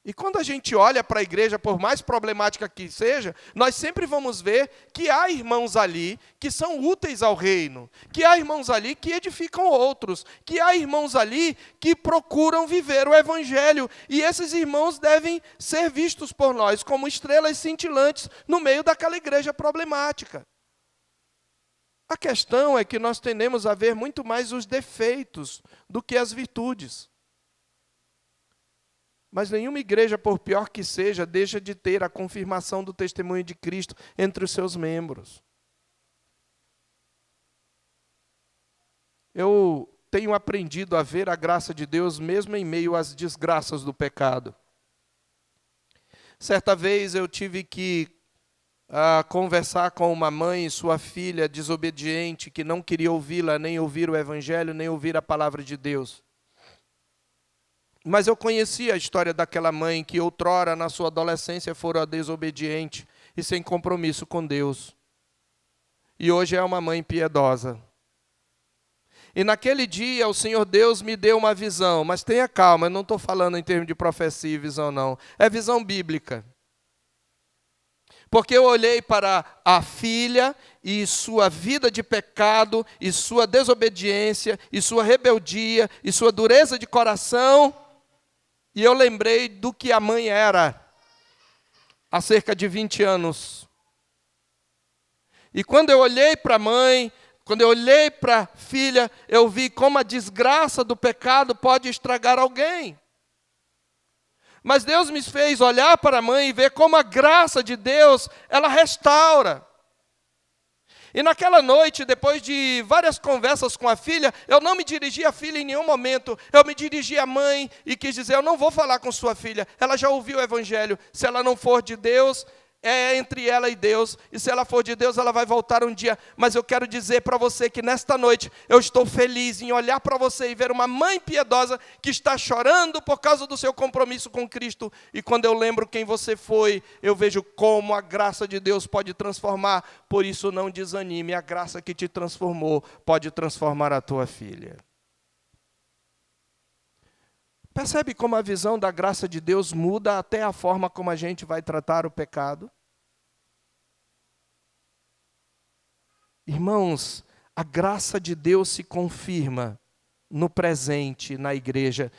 E quando a gente olha para a igreja, por mais problemática que seja, nós sempre vamos ver que há irmãos ali que são úteis ao reino, que há irmãos ali que edificam outros, que há irmãos ali que procuram viver o Evangelho. E esses irmãos devem ser vistos por nós como estrelas cintilantes no meio daquela igreja problemática. A questão é que nós tendemos a ver muito mais os defeitos do que as virtudes. Mas nenhuma igreja, por pior que seja, deixa de ter a confirmação do testemunho de Cristo entre os seus membros. Eu tenho aprendido a ver a graça de Deus mesmo em meio às desgraças do pecado. Certa vez eu tive que a conversar com uma mãe e sua filha desobediente, que não queria ouvi-la, nem ouvir o Evangelho, nem ouvir a palavra de Deus. Mas eu conhecia a história daquela mãe que outrora, na sua adolescência, fora desobediente e sem compromisso com Deus. E hoje é uma mãe piedosa. E naquele dia o Senhor Deus me deu uma visão, mas tenha calma, eu não estou falando em termos de profecia e visão não, é visão bíblica. Porque eu olhei para a filha e sua vida de pecado, e sua desobediência, e sua rebeldia, e sua dureza de coração, e eu lembrei do que a mãe era há cerca de 20 anos. E quando eu olhei para a mãe, quando eu olhei para a filha, eu vi como a desgraça do pecado pode estragar alguém. Mas Deus me fez olhar para a mãe e ver como a graça de Deus, ela restaura. E naquela noite, depois de várias conversas com a filha, eu não me dirigi à filha em nenhum momento, eu me dirigi à mãe e quis dizer, eu não vou falar com sua filha, ela já ouviu o Evangelho, se ela não for de Deus, é entre ela e Deus, e se ela for de Deus, ela vai voltar um dia. Mas eu quero dizer para você que nesta noite, eu estou feliz em olhar para você e ver uma mãe piedosa que está chorando por causa do seu compromisso com Cristo. E quando eu lembro quem você foi, eu vejo como a graça de Deus pode transformar. Por isso não desanime, a graça que te transformou pode transformar a tua filha. Percebe como a visão da graça de Deus muda até a forma como a gente vai tratar o pecado? Irmãos, a graça de Deus se confirma no presente, na igreja.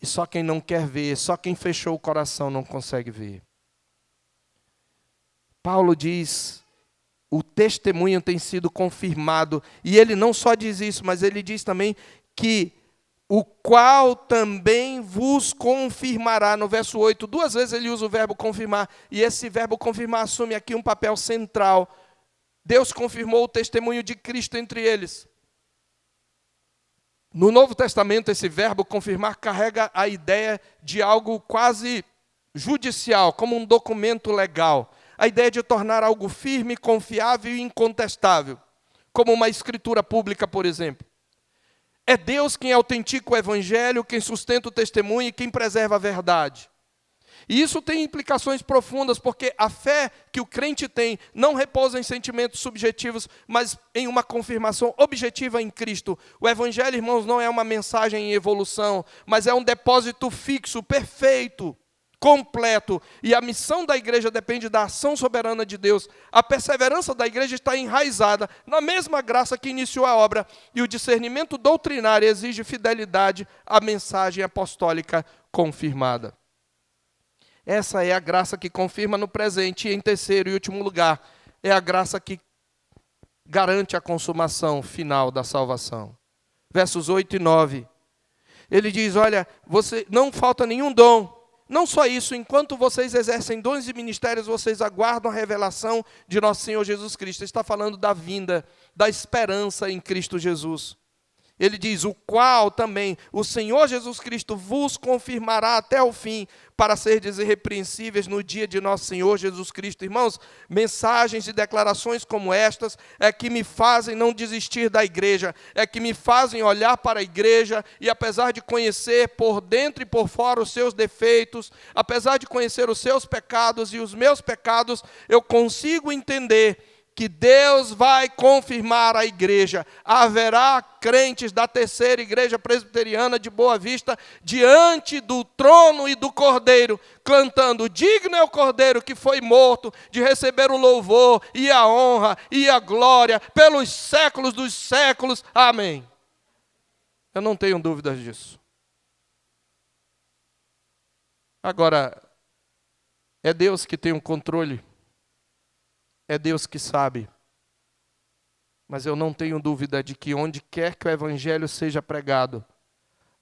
E só quem não quer ver, só quem fechou o coração não consegue ver. Paulo diz, o testemunho tem sido confirmado. E ele não só diz isso, mas ele diz também que o qual também vos confirmará, no verso 8, 2 vezes ele usa o verbo confirmar, e esse verbo confirmar assume aqui um papel central. Deus confirmou o testemunho de Cristo entre eles. No Novo Testamento, esse verbo confirmar carrega a ideia de algo quase judicial, como um documento legal. A ideia de tornar algo firme, confiável e incontestável, como uma escritura pública, por exemplo. É Deus quem autentica o Evangelho, quem sustenta o testemunho e quem preserva a verdade. E isso tem implicações profundas, porque a fé que o crente tem não repousa em sentimentos subjetivos, mas em uma confirmação objetiva em Cristo. O Evangelho, irmãos, não é uma mensagem em evolução, mas é um depósito fixo, perfeito, completo. E a missão da igreja depende da ação soberana de Deus. A perseverança da igreja está enraizada na mesma graça que iniciou a obra. E o discernimento doutrinário exige fidelidade à mensagem apostólica confirmada. Essa é a graça que confirma no presente. E em terceiro e último lugar, é a graça que garante a consumação final da salvação. Versos 8 e 9. Ele diz, olha, você não falta nenhum dom. Não só isso, enquanto vocês exercem dons e ministérios, vocês aguardam a revelação de nosso Senhor Jesus Cristo. Ele está falando da vinda, da esperança em Cristo Jesus. Ele diz, o qual também o Senhor Jesus Cristo vos confirmará até o fim, para serdes irrepreensíveis no dia de nosso Senhor Jesus Cristo. Irmãos, mensagens e declarações como estas é que me fazem não desistir da igreja, é que me fazem olhar para a igreja e apesar de conhecer por dentro e por fora os seus defeitos, apesar de conhecer os seus pecados e os meus pecados, eu consigo entender que Deus vai confirmar a igreja. Haverá crentes da terceira igreja presbiteriana de Boa Vista diante do trono e do Cordeiro, cantando, digno é o Cordeiro que foi morto de receber o louvor e a honra e a glória pelos séculos dos séculos. Amém. Eu não tenho dúvidas disso. Agora, é Deus que tem o controle. É Deus que sabe, mas eu não tenho dúvida de que onde quer que o Evangelho seja pregado,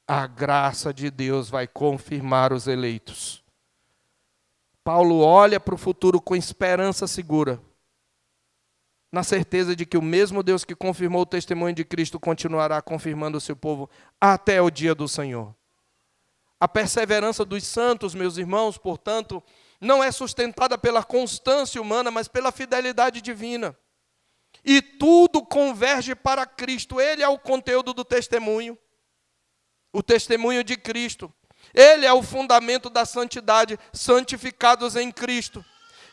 a graça de Deus vai confirmar os eleitos. Paulo olha para o futuro com esperança segura, na certeza de que o mesmo Deus que confirmou o testemunho de Cristo continuará confirmando o seu povo até o dia do Senhor. A perseverança dos santos, meus irmãos, portanto, não é sustentada pela constância humana, mas pela fidelidade divina. E tudo converge para Cristo. Ele é o conteúdo do testemunho. O testemunho de Cristo. Ele é o fundamento da santidade, santificados em Cristo.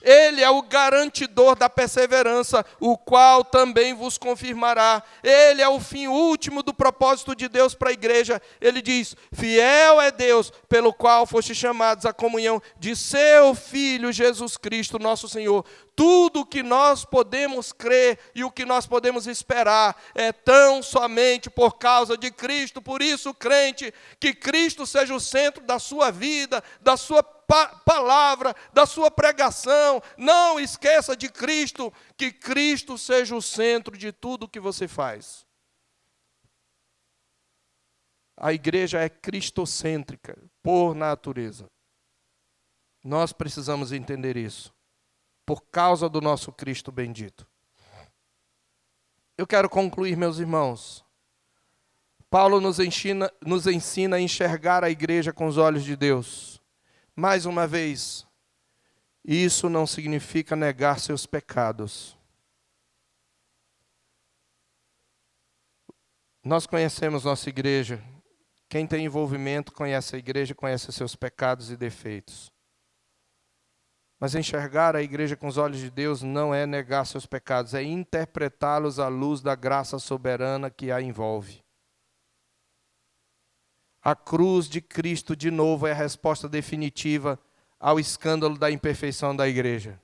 Ele é o garantidor da perseverança, o qual também vos confirmará. Ele é o fim último do propósito de Deus para a igreja. Ele diz: fiel é Deus, pelo qual foste chamados à comunhão de seu Filho Jesus Cristo, nosso Senhor. Tudo o que nós podemos crer e o que nós podemos esperar é tão somente por causa de Cristo. Por isso, crente, que Cristo seja o centro da sua vida, da sua palavra, da sua pregação. Não esqueça de Cristo, que Cristo seja o centro de tudo o que você faz. A igreja é cristocêntrica, por natureza. Nós precisamos entender isso, por causa do nosso Cristo bendito. Eu quero concluir, meus irmãos. Paulo nos ensina a enxergar a igreja com os olhos de Deus. Mais uma vez, isso não significa negar seus pecados. Nós conhecemos nossa igreja. Quem tem envolvimento conhece a igreja, conhece seus pecados e defeitos. Mas enxergar a igreja com os olhos de Deus não é negar seus pecados, é interpretá-los à luz da graça soberana que a envolve. A cruz de Cristo, de novo, é a resposta definitiva ao escândalo da imperfeição da igreja.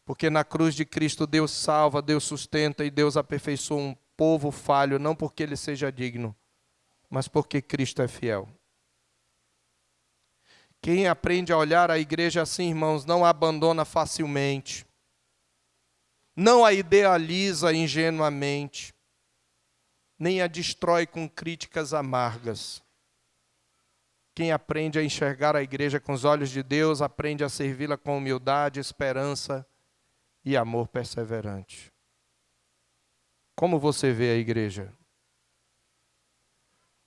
Porque na cruz de Cristo Deus salva, Deus sustenta e Deus aperfeiçoa um povo falho, não porque ele seja digno, mas porque Cristo é fiel. Quem aprende a olhar a igreja assim, irmãos, não a abandona facilmente, não a idealiza ingenuamente, nem a destrói com críticas amargas. Quem aprende a enxergar a igreja com os olhos de Deus, aprende a servi-la com humildade, esperança e amor perseverante. Como você vê a igreja?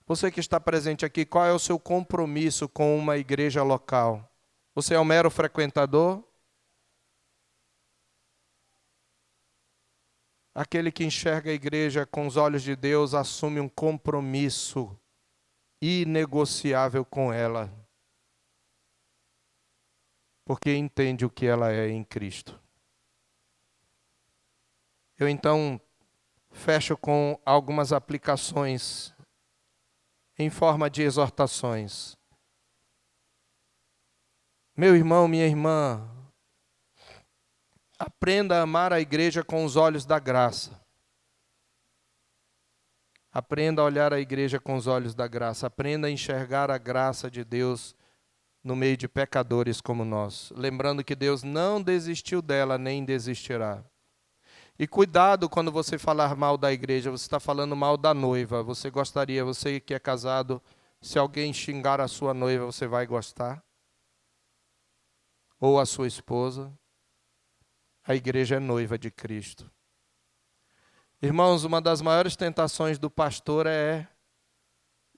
Você que está presente aqui, qual é o seu compromisso com uma igreja local? Você é um mero frequentador? Aquele que enxerga a igreja com os olhos de Deus assume um compromisso inegociável com ela, porque entende o que ela é em Cristo. Eu então fecho com algumas aplicações em forma de exortações. Meu irmão, minha irmã, aprenda a amar a igreja com os olhos da graça. Aprenda a olhar a igreja com os olhos da graça. Aprenda a enxergar a graça de Deus no meio de pecadores como nós. Lembrando que Deus não desistiu dela, nem desistirá. E cuidado quando você falar mal da igreja, você está falando mal da noiva. Você gostaria, você que é casado, se alguém xingar a sua noiva, você vai gostar? Ou a sua esposa? A igreja é noiva de Cristo. Irmãos, uma das maiores tentações do pastor é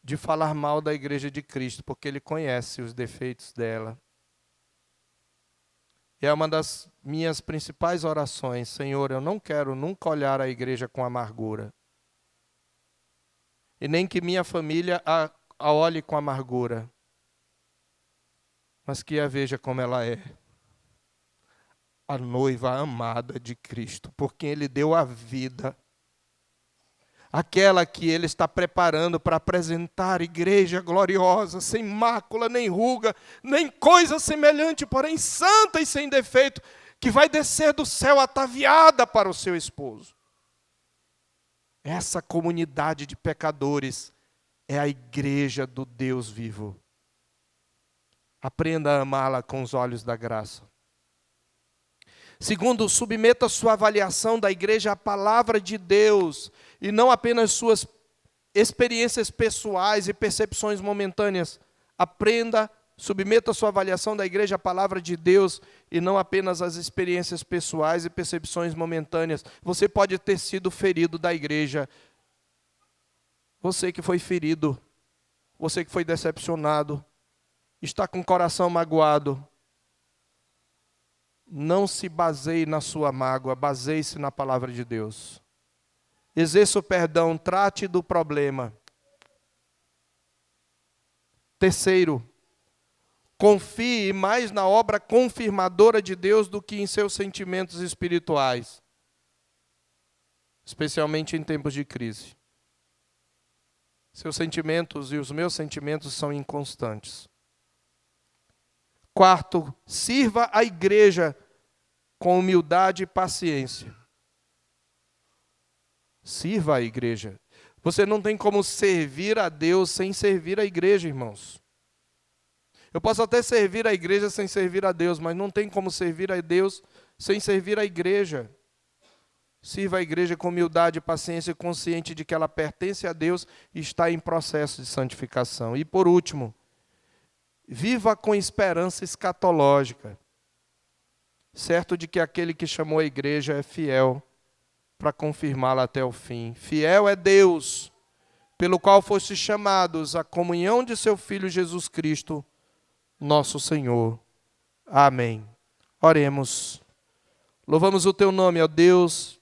de falar mal da igreja de Cristo, porque ele conhece os defeitos dela. E é uma das minhas principais orações: Senhor, eu não quero nunca olhar a igreja com amargura. E nem que minha família a olhe com amargura, mas que a veja como ela é. A noiva amada de Cristo, por quem Ele deu a vida. Aquela que Ele está preparando para apresentar igreja gloriosa, sem mácula, nem ruga, nem coisa semelhante, porém santa e sem defeito, que vai descer do céu ataviada para o seu esposo. Essa comunidade de pecadores é a igreja do Deus vivo. Aprenda a amá-la com os olhos da graça. Segundo, submeta sua avaliação da igreja à palavra de Deus e não apenas suas experiências pessoais e percepções momentâneas. Aprenda, submeta sua avaliação da igreja à palavra de Deus e não apenas as experiências pessoais e percepções momentâneas. Você pode ter sido ferido da igreja. Você que foi ferido, você que foi decepcionado, está com o coração magoado, não se baseie na sua mágoa, baseie-se na palavra de Deus. Exerça o perdão, trate do problema. Terceiro, confie mais na obra confirmadora de Deus do que em seus sentimentos espirituais, especialmente em tempos de crise. Seus sentimentos e os meus sentimentos são inconstantes. Quarto, sirva a igreja com humildade e paciência. Sirva a igreja. Você não tem como servir a Deus sem servir a igreja, irmãos. Eu posso até servir a igreja sem servir a Deus, mas não tem como servir a Deus sem servir a igreja. Sirva a igreja com humildade e paciência, consciente de que ela pertence a Deus e está em processo de santificação. E por último, viva com esperança escatológica, certo de que aquele que chamou a igreja é fiel para confirmá-la até o fim. Fiel é Deus, pelo qual foste chamados à comunhão de seu Filho Jesus Cristo, nosso Senhor. Amém. Oremos. Louvamos o teu nome, ó Deus,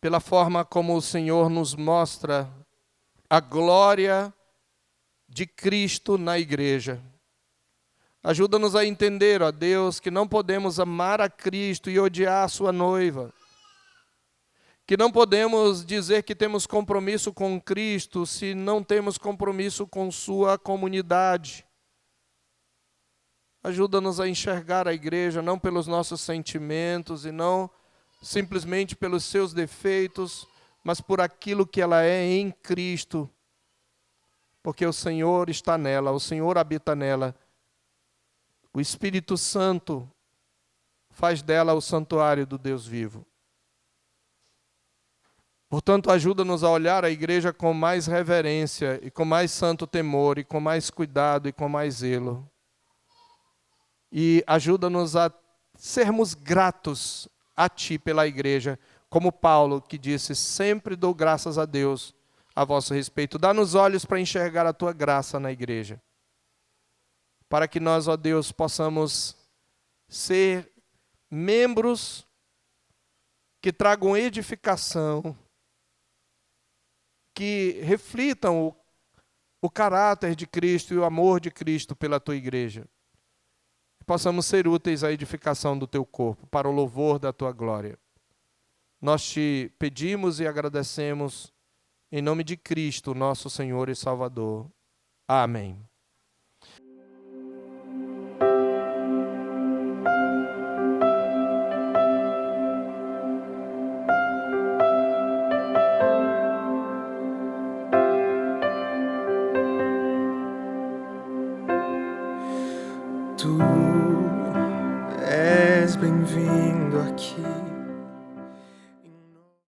pela forma como o Senhor nos mostra a glória de Cristo na igreja. Ajuda-nos a entender, ó Deus, que não podemos amar a Cristo e odiar a sua noiva. Que não podemos dizer que temos compromisso com Cristo se não temos compromisso com sua comunidade. Ajuda-nos a enxergar a igreja não pelos nossos sentimentos e não simplesmente pelos seus defeitos, mas por aquilo que ela é em Cristo. Porque o Senhor está nela, o Senhor habita nela. O Espírito Santo faz dela o santuário do Deus vivo. Portanto, ajuda-nos a olhar a igreja com mais reverência e com mais santo temor e com mais cuidado e com mais zelo. E ajuda-nos a sermos gratos a Ti pela igreja, como Paulo que disse, sempre dou graças a Deus a vosso respeito. Dá-nos olhos para enxergar a Tua graça na igreja, para que nós, ó Deus, possamos ser membros que tragam edificação, que reflitam o caráter de Cristo e o amor de Cristo pela Tua igreja. Possamos ser úteis à edificação do Teu corpo, para o louvor da Tua glória. Nós Te pedimos e agradecemos, em nome de Cristo, nosso Senhor e Salvador. Amém.